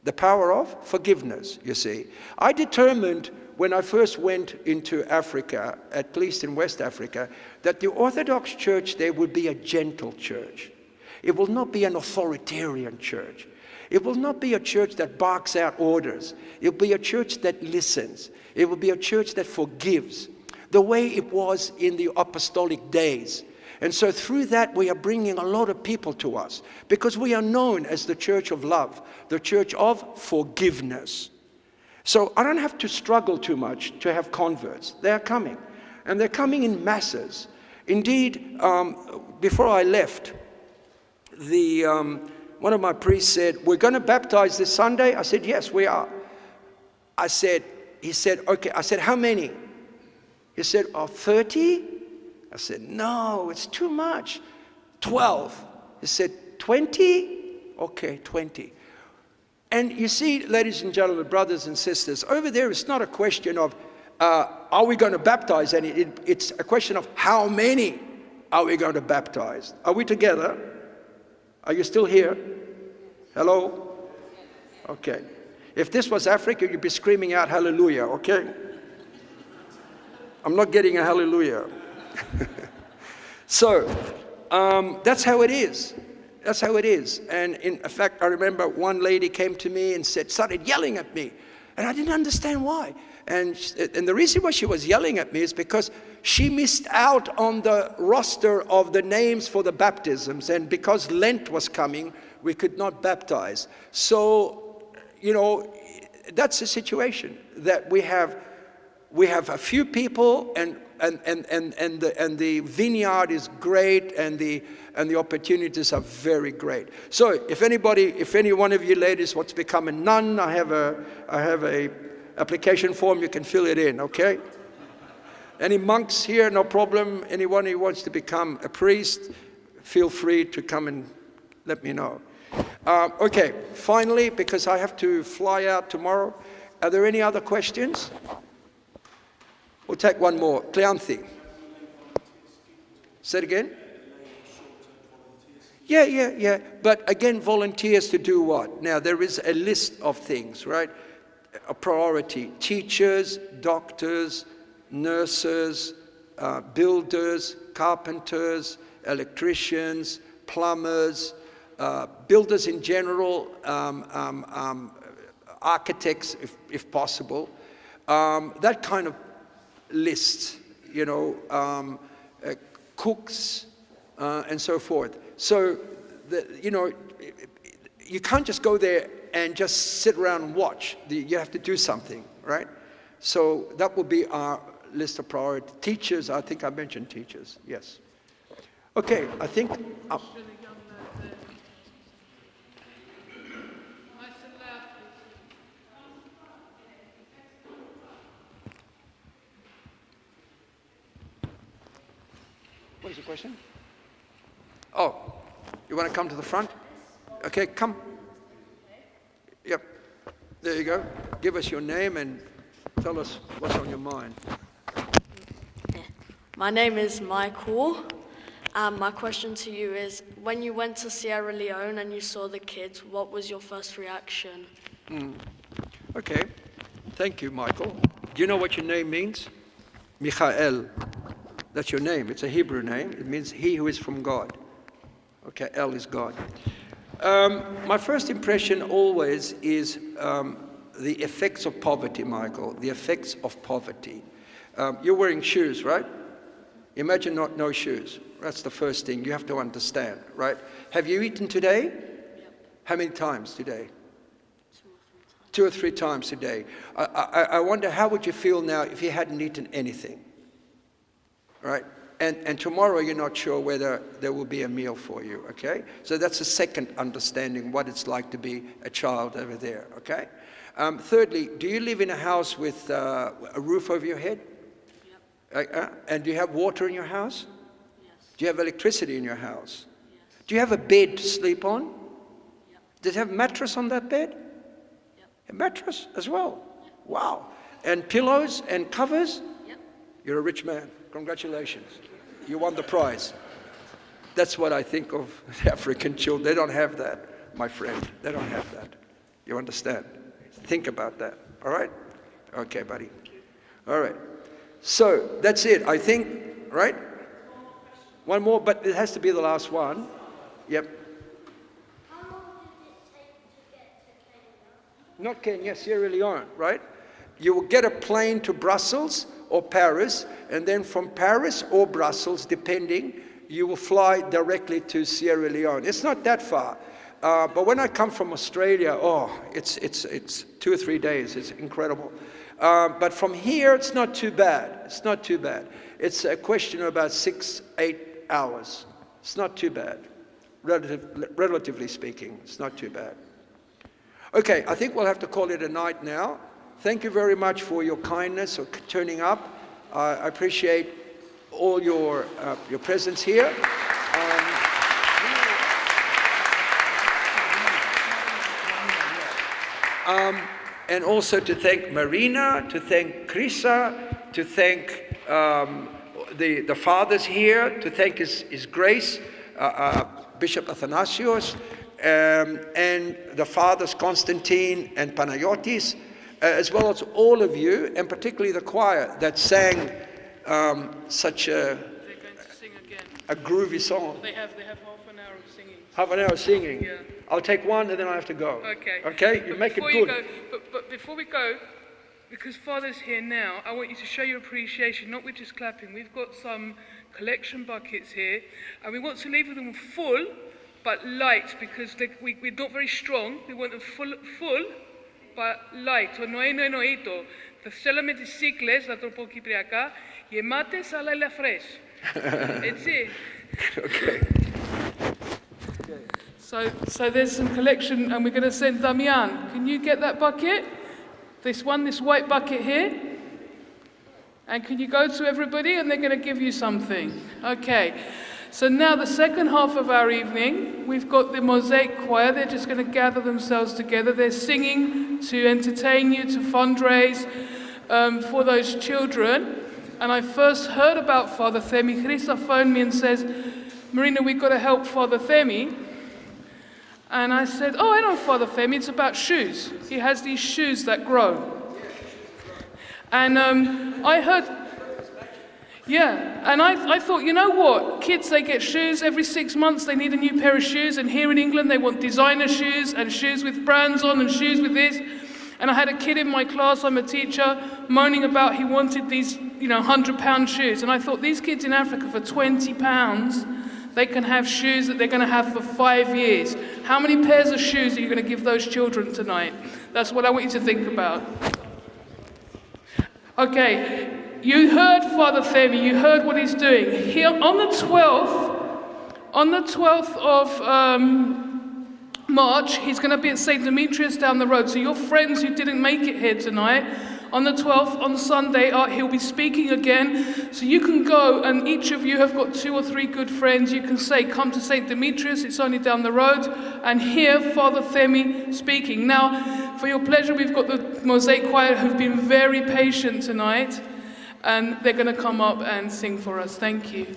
The power of forgiveness, you see. I determined when I first went into Africa, at least in West Africa, that the Orthodox Church there would be a gentle church. It will not be an authoritarian church. It will not be a church that barks out orders. It will be a church that listens. It will be a church that forgives, the way it was in the apostolic days. And so through that, we are bringing a lot of people to us because we are known as the church of love, the church of forgiveness. So I don't have to struggle too much to have converts. They are coming, and they're coming in masses. Indeed, before I left, one of my priests said, we're going to baptize this Sunday? I said, yes, we are. He said, okay. I said, how many? He said, 30? I said, no, it's too much. 12. He said, 20? Okay, 20. And you see, ladies and gentlemen, brothers and sisters, over there it's not a question of, are we going to baptize any? It's a question of how many are we going to baptize? Are we together? Are you still here? Hello? Okay. If this was Africa, you'd be screaming out hallelujah, okay? I'm not getting a hallelujah. So, that's how it is. That's how it is. And in fact, I remember one lady came to me and started yelling at me. And I didn't understand why. And the reason why she was yelling at me is because she missed out on the roster of the names for the baptisms. And because Lent was coming, we could not baptize. So, you know, that's the situation that we have. We have a few people, and the vineyard is great, and the opportunities are very great. So, if any one of you ladies wants to become a nun, I have a application form. You can fill it in. Okay. Any monks here? No problem. Anyone who wants to become a priest, feel free to come and let me know. Okay. Finally, because I have to fly out tomorrow, are there any other questions? We'll take one more. Cleanthi. Say it again? Yeah. But again, volunteers to do what? Now, there is a list of things, right? A priority. Teachers, doctors, nurses, builders, carpenters, electricians, plumbers, builders in general, architects, if possible. That kind of list, you know, cooks, and so forth. So, you know, you can't just go there and just sit around and watch. You have to do something, right? So that will be our list of priorities. Teachers, I think I mentioned teachers, yes. Okay, I think... What is the question? Oh, you want to come to the front? Okay, come. Yep, there you go. Give us your name and tell us what's on your mind. My name is Michael. My question to you is, when you went to Sierra Leone and you saw the kids, what was your first reaction? Okay, thank you, Michael. Do you know what your name means? Michael. That's your name. It's a Hebrew name. It means he who is from God. Okay, El is God. My first impression always is the effects of poverty, Michael. The effects of poverty. You're wearing shoes, right? Imagine no shoes. That's the first thing you have to understand, right? Have you eaten today? Yep. How many times today? 2 or 3 times today. I wonder how would you feel now if you hadn't eaten anything? Right? And tomorrow you're not sure whether there will be a meal for you, okay? So that's a second understanding what it's like to be a child over there, okay? Thirdly, do you live in a house with a roof over your head? Yep. And do you have water in your house? Yes. Do you have electricity in your house? Yes. Do you have a bed to sleep on? Yep. Does it have a mattress on that bed? Yep. A mattress as well? Yep. Wow. And pillows and covers? Yep. You're a rich man. Congratulations. You won the prize. That's what I think of the African children. They don't have that, my friend. They don't have that. You understand? Think about that. All right? Okay, buddy. All right. So that's it, I think, right? One more, but it has to be the last one. Yep. How long did it take to get to Kenya? Not Kenya, Sierra Leone, right? You will get a plane to Brussels or Paris, and then from Paris or Brussels, depending, you will fly directly to Sierra Leone. It's not that far. But when I come from Australia, it's 2 or 3 days. It's incredible. But from here, it's not too bad. It's not too bad. It's a question of about 6-8 hours. It's not too bad. Relatively speaking, it's not too bad. Okay, I think we'll have to call it a night now. Thank you very much for your kindness of turning up. I appreciate all your presence here. And also to thank Marina, to thank Krisa, to thank the fathers here, to thank His Grace, Bishop Athanasios, and the fathers Constantine and Panayotis, as well as all of you, and particularly the choir that sang such a groovy song. They have half an hour of singing. Half an hour of singing. Yeah. I'll take one and then I have to go. Okay. Okay? You make it good. But before we go, because Father's here now, I want you to show your appreciation, not with just clapping. We've got some collection buckets here, and we want to leave them full, but light, because we're not very strong. We want them full, but light. Το νοήνο εννοείτο. Θα θέλαμε τις σύκλες, θα το πω κυπριακά, γεμάτες αλλά ελαφρές. Έτσι. Okay. So there's some collection, and we're going to send Damian. Can you get that bucket? This white bucket here. And can you go to everybody, and they're going to give you something. Okay. So now the second half of our evening, we've got the Mosaic Choir. They're just going to gather themselves together. They're singing to entertain you, to fundraise for those children. And I first heard about Father Themi. Christa phoned me and says, Marina, we've got to help Father Themi. And I said, oh, I know Father Themi, it's about shoes. He has these shoes that grow. And I heard, and I thought, you know what? Kids, they get shoes every 6 months, they need a new pair of shoes. And here in England, they want designer shoes and shoes with brands on and shoes with this. And I had a kid in my class, I'm a teacher, moaning about he wanted these, £100 shoes. And I thought, these kids in Africa for £20, they can have shoes that they're going to have for 5 years. How many pairs of shoes are you going to give those children tonight? That's what I want you to think about. Okay, you heard Father Themi, you heard what he's doing. Here on the 12th of March, he's going to be at St. Demetrius down the road. So your friends who didn't make it here tonight, on the 12th, on Sunday, he'll be speaking again. So you can go, and each of you have got 2 or 3 good friends. You can say, come to St. Demetrius, it's only down the road, and hear Father Themi speaking. Now, for your pleasure, we've got the Mosaic Choir who've been very patient tonight, and they're going to come up and sing for us. Thank you.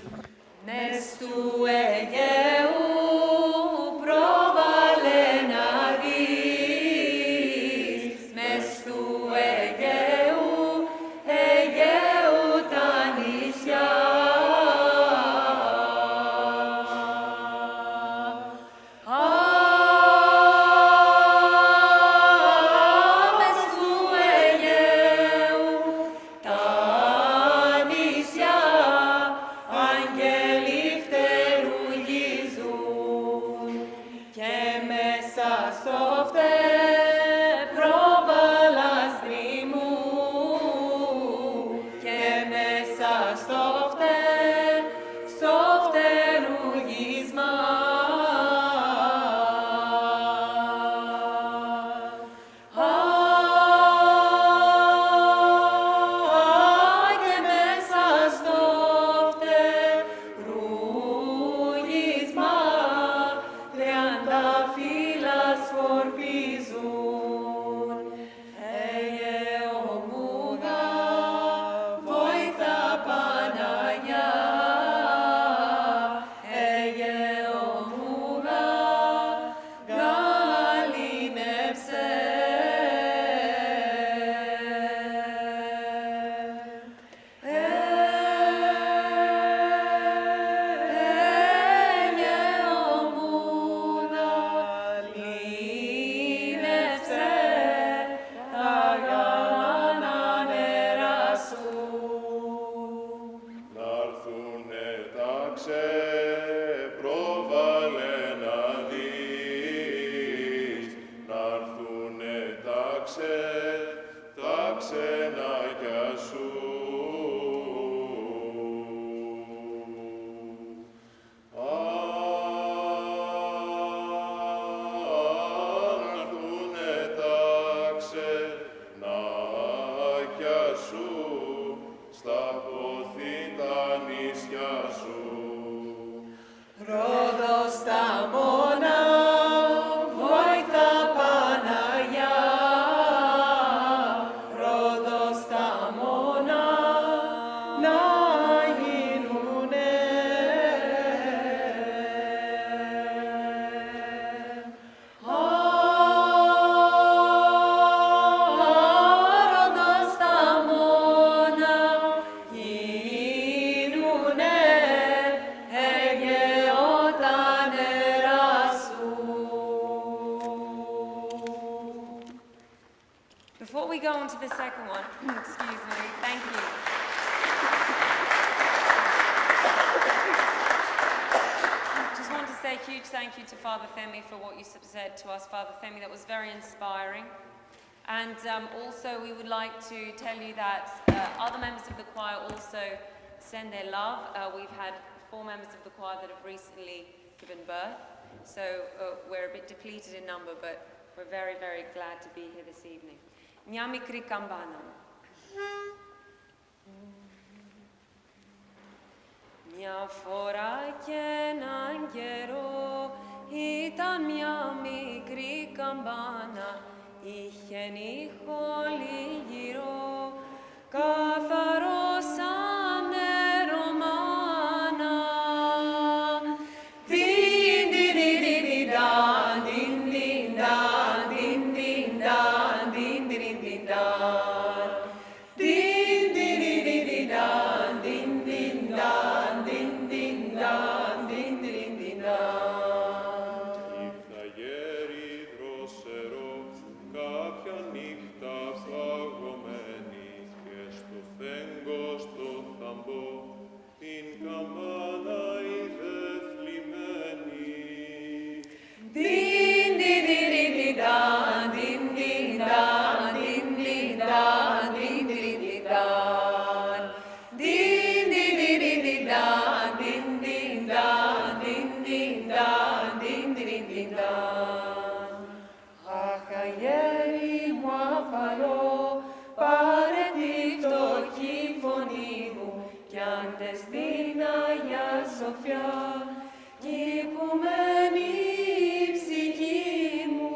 Ρόδος τα μόνα, βόηθα Παναγιά. the second one. Excuse me. Thank you. Just want to say a huge thank you to Father Themi for what you said to us, Father Themi. That was very inspiring. And also we would like to tell you that other members of the choir also send their love. We've had 4 members of the choir that have recently given birth. So we're a bit depleted in number, but we're very, very glad to be here this evening. Μια μικρή καμπάνα. Μια φορά και έναν καιρό ήταν μια μικρή καμπάνα, είχεν ήχο λιγυρό, καθαρό σαν νερομάνα. Din din din din dan, din din dan, din din dan, din din din dan. Din din din din dan, din din dan, din din dan, din din din dan. Ήρθα γέρι δροσερό, κάποια νύχτα φαγωμένη και στο φέγγος το θαμπό την καμπάνα είδε θλιμμένη. Din din din din dan, din din dan, din din dan, din din din dan. Din din din din dan, din din dan, din din dan, din din din dan. Αχ, αγέρι μου αφαλό, πάρε τη φτωχή φωνή μου κι αν τες την Αγιά Σοφιά, κι που μένει η ψυχή μου.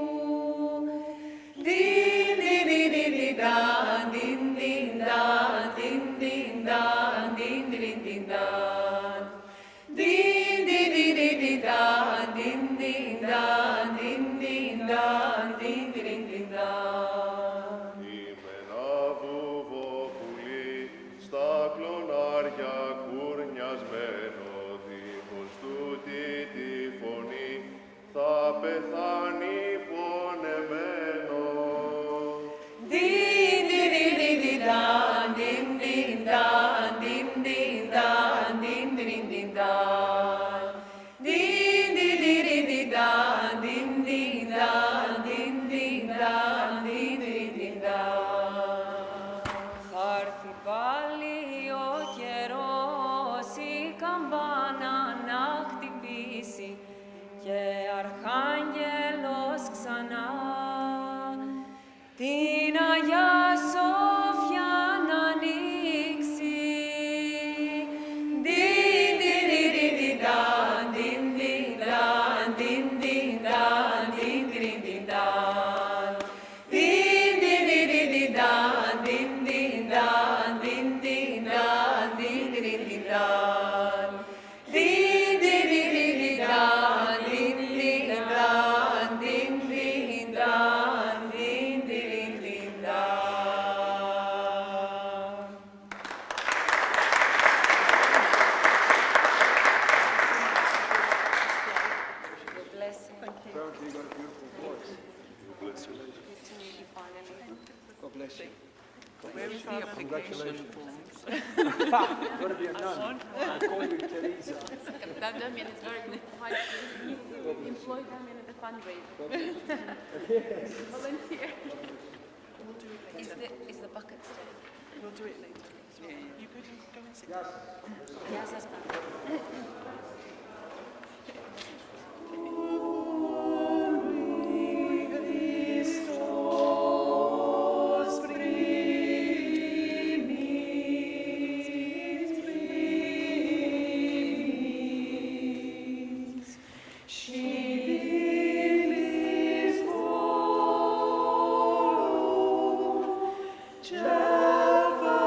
Din din din din din dan, din din dan, din din dan, din din din dan. Din din din din din dan, din din dan, din din dan, din din din dan. Είμαι ένα βουβοπουλί στα κλονάρια κουρνιασμένο, δίχως τούτη τη φωνή θα πεθάνει πονεμένο. Din din din din din dan, din din dan, din din dan, din din din dan. Din din din din din dan, din din dan, din din dan, din din din dan. Θα έρθει πάλι ο καιρός η καμπάνα να χτυπήσει και αρχάγγελος ξανά την Αγιά Σοφιά να ανοίξει. Din din din din din dan, din din dan, din din dan, din din din dan. Din din din din din dan, din din dan, din din dan, din din din dan. Din din din din din dan, din din dan, din din dan, din din din dan. God bless you. Apparently you got a beautiful voice. Congratulations. God bless you. Where is the application Congratulations. You're going to be a nun. I'll call you Teresa. That Damien is very good. Employ Damien at the fundraiser. Volunteer. We'll do it later. Is the bucket still? We'll do it later. You could go and sit down. Yes, that's fine. Jehovah,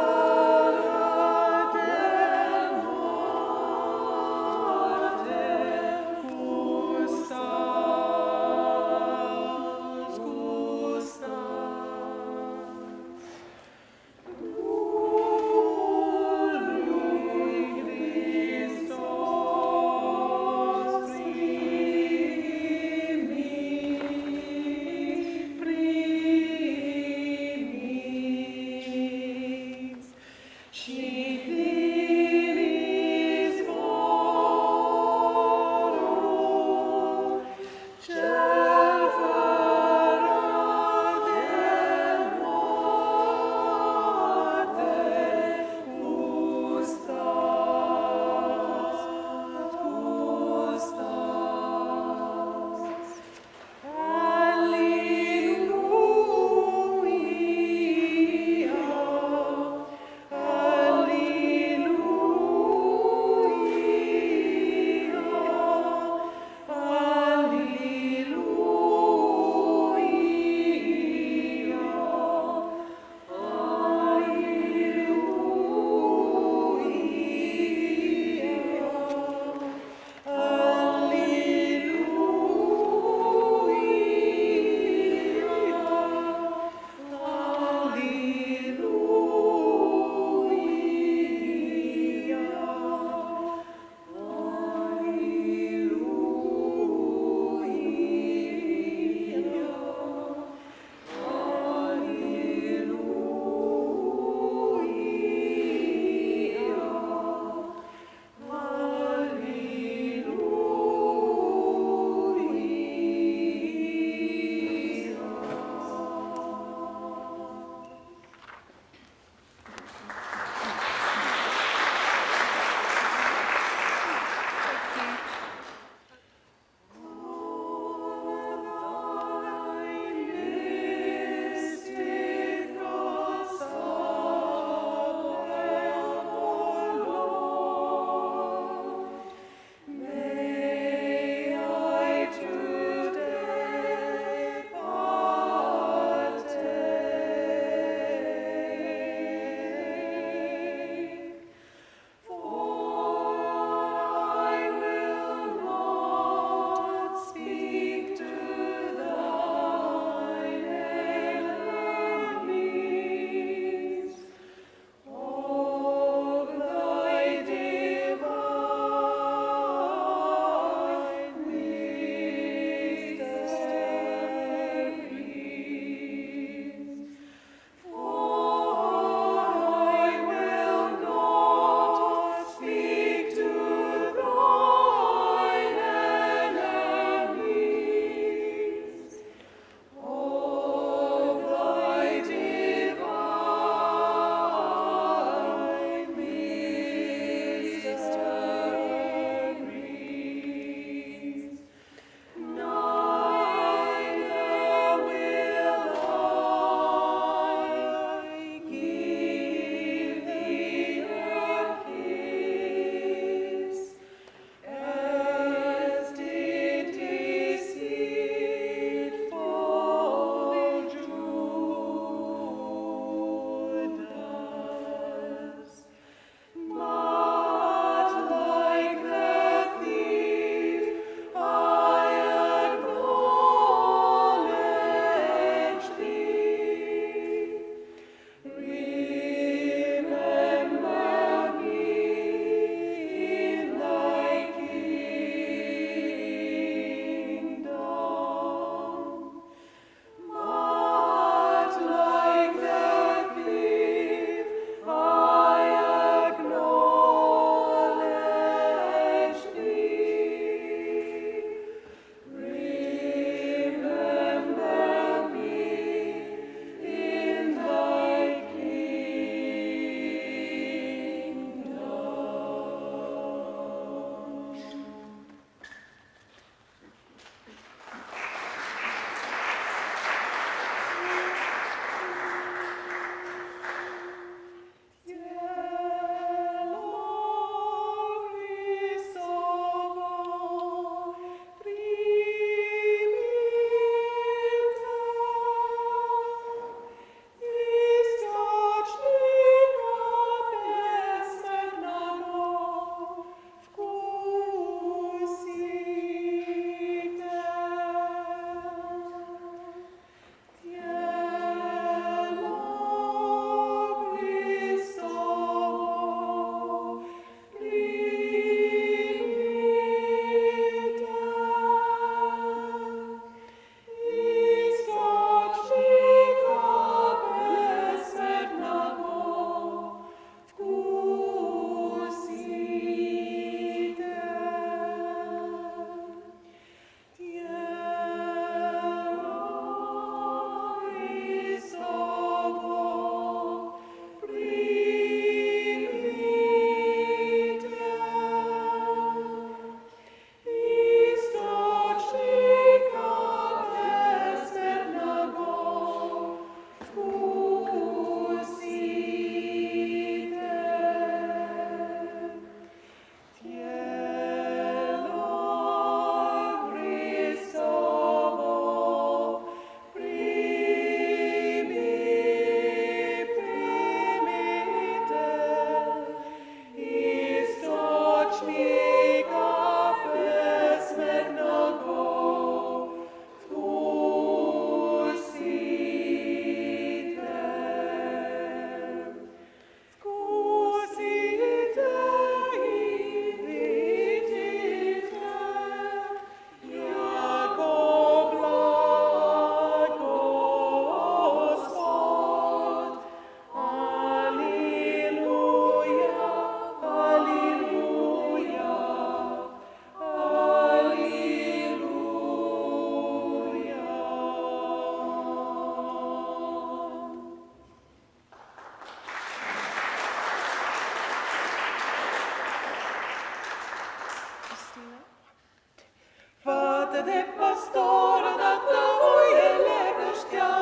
pastora dată oile ăștia.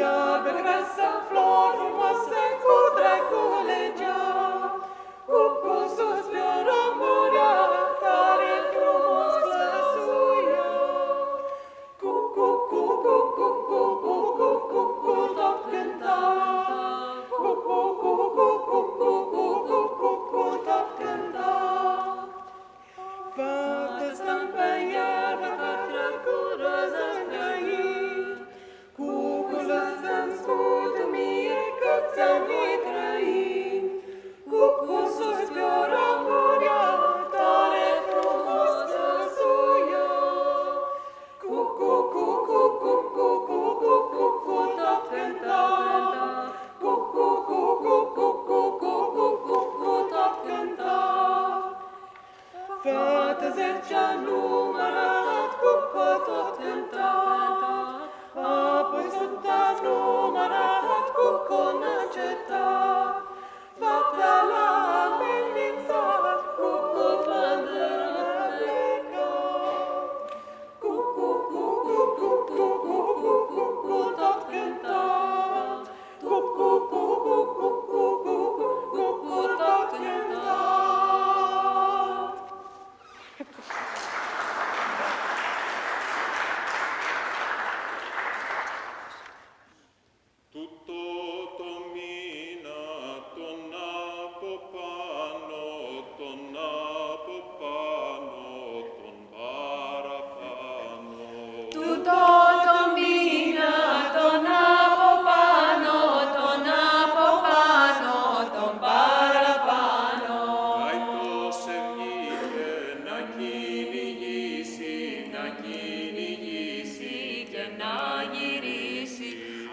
Iar pe grasă flori frumoase cu dragul legea, cu sus pe rămurea tare frumos lăsuia. Cu tot cânta, cu tot cânta. Fată stăm pe iarnă, cătră cu roză străin, cucul ăsta-mi scută mie că ți-am trăit. Cu sus pe o rămurea tare frumos lăsuia. Cu tot cânta, cu tot cânta. Fată 10 ani numărat, cu tot cânta, apoi 100 ani numărat, cu n-înceta. Fata la amenințat, cu pândără pleca. Cu tot cânta, cu tot cânta. Τούτο το μήνα τον από πάνω, τον από πάνω, τον παραπάνω. Τούτο το μήνα τον από πάνω, τον από πάνω, τον παραπάνω. Καητός ευγήκε να κυνηγήσει, να κυνηγήσει και να γυρίσει.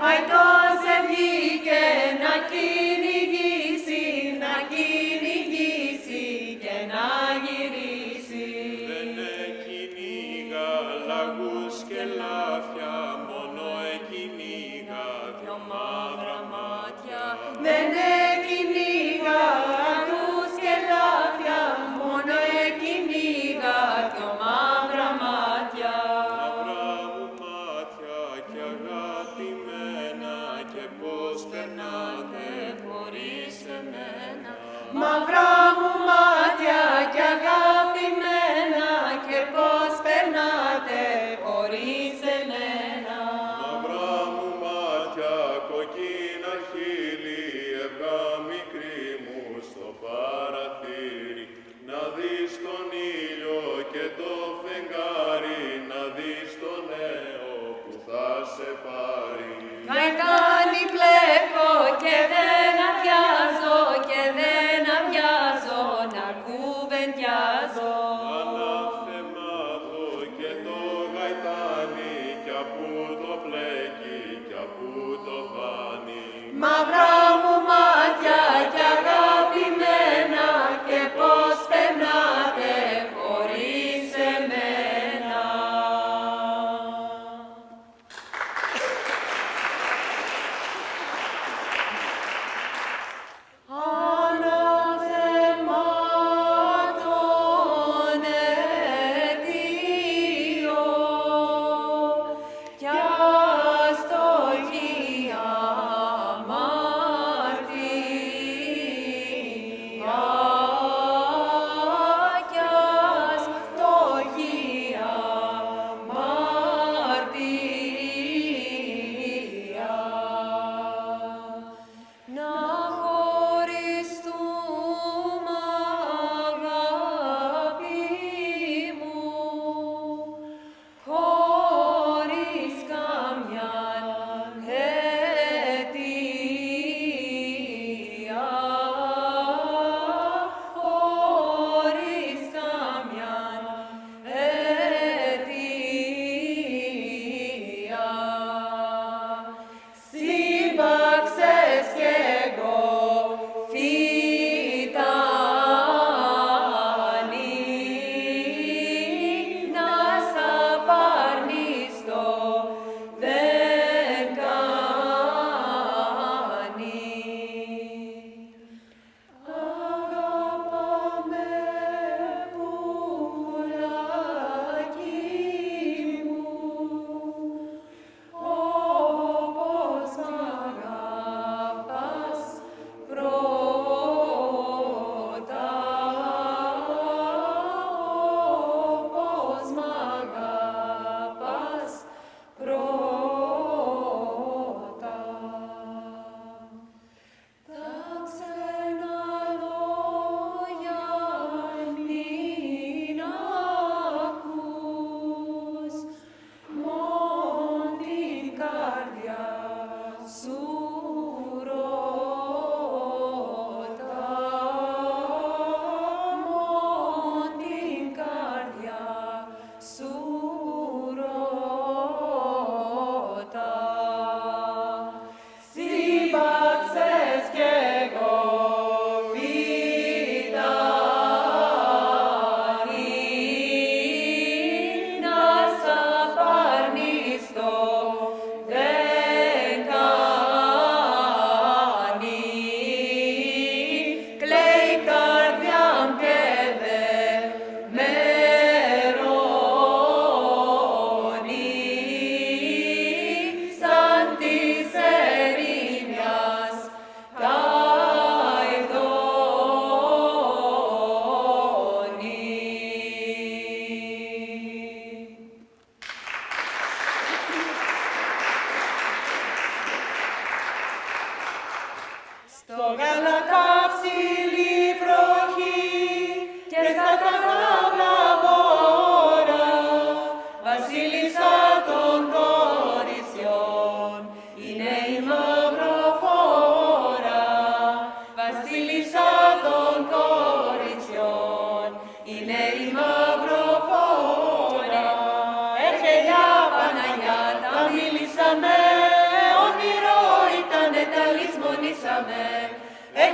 Αητός ευγήκε να κυνηγήσει, να κυνηγήσει και να γυρίσει. Δεν εκυνήγα λαγούς και λάφια, μόνο εκυνήγα δυο μαύρα μάτια. Δεν εκυνήγα τους και λάφια, μόνο εκυνήγα δυο μαύρα μάτια. Μαύρα μου μάτια κι αγαπημένα, και πώς περνάτε χωρίς εμένα. Μαύρα μου μάτια κι αγαπημένα, και πώς περνάτε χωρίς εμένα. Μαύρα μου μάτια, κοκκίνα χείλη, έβγα μικρή μου στο παραθύρι. Να δεις τον ήλιο και το φεγγάρι, να δεις τον νέο που θα σε πάρει. Γαϊτάνι βλέπω και δεν αδειάζω, και δεν αδειάζω να κουβεντιάζω. Αναθεμάτω και το γαϊτάνι, κι απού το πλέκει, κι απού το βάνει. Μαύρα μου μάτια κι αγαπημένα, και πώς περνάτε χωρίς εμένα. Αναθεμάτων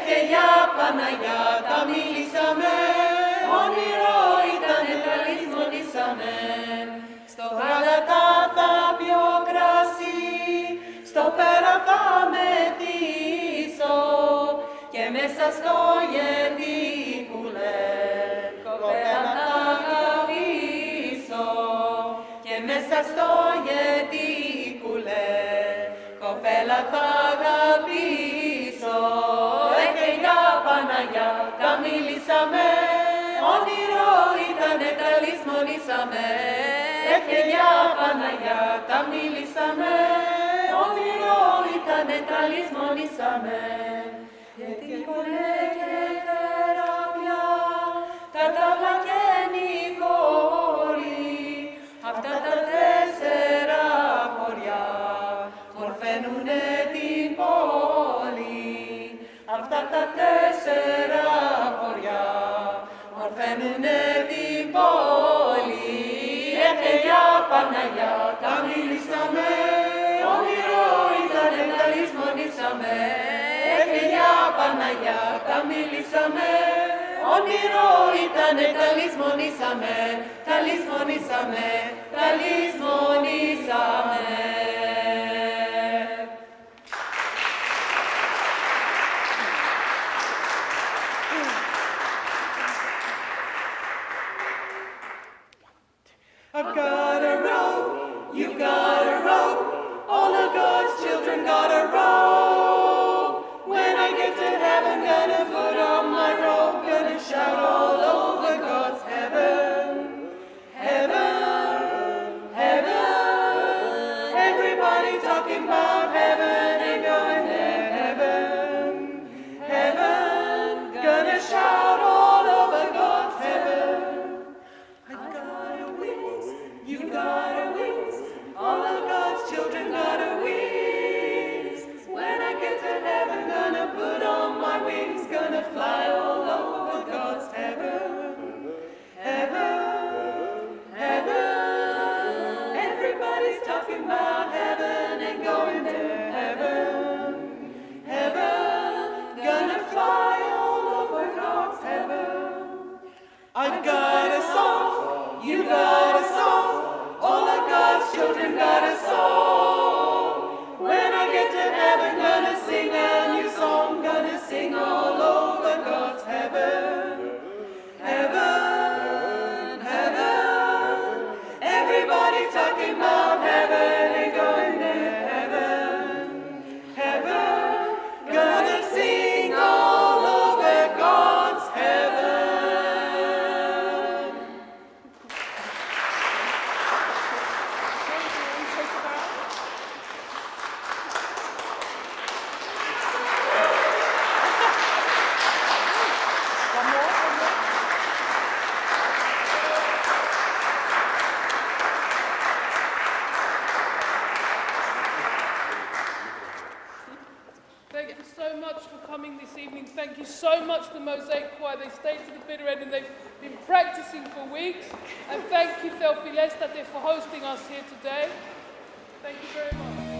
και για Παναγιά τα μίλησαμε, όνειρο ήτανε τα λησμονήσαμε. Στο γάλατα θα πιω κρασί, στο πέρα θα μεθύσω και μέσα στο γεννήκουλε κοπέλα θα αγαπήσω και μέσα στο γεννήκουλε κοπέλα θα αγαπήσω. Και για Παναγιά τα μίλησαμε, όνειρο ήτανε τα λησμονήσαμε. Και για Παναγιά τα μίλησαμε, όνειρο ήτανε τα λησμονήσαμε. Γιατί πολλέ και θεραπεία, τα τάβλα και νυχώροι, αυτά τα 4 χωριά μορφαίνουνε την πόλη. Αυτά τα 4 χωριά μορφαίνουνε την πόλη. Και για Παναγιά τα μίλησαμε, όνειρο ήτανε τα λησμονήσαμε. Και για Παναγιά τα μίλησαμε, όνειρο ήτανε τα λησμονήσαμε. Τα λησμονήσαμε, τα λησμονήσαμε. I've got a rope, you've got a rope, all of God's children got a rope. When I get to heaven, gonna put on my robe, gonna shout all over God's heaven. Heaven, heaven, everybody's talking about heaven and going there. Heaven, heaven, gonna shout all over God's heaven. I've got a wings, you got a wings, all of God's children got a wings. When I get to heaven, gonna put on my wings, gonna fly all over God's heaven. Heaven, heaven, everybody's talking about heaven and going there. Heaven, heaven, gonna fly all over God's heaven. I've got a song, you got a song, all of God's children got a song. When I get to heaven, gonna sing a new song, gonna sing all over God's heaven. Heaven, heaven, everybody's talking about heaven and going there. Heaven, heaven, gonna sing all over God's heaven. Thank you so much for coming this evening. Thank you so much to the Mosaic Choir. They stayed to the bitter end and they've been practicing for weeks. And thank you, Themistocles Adamopoulos, for hosting us here today. Thank you very much.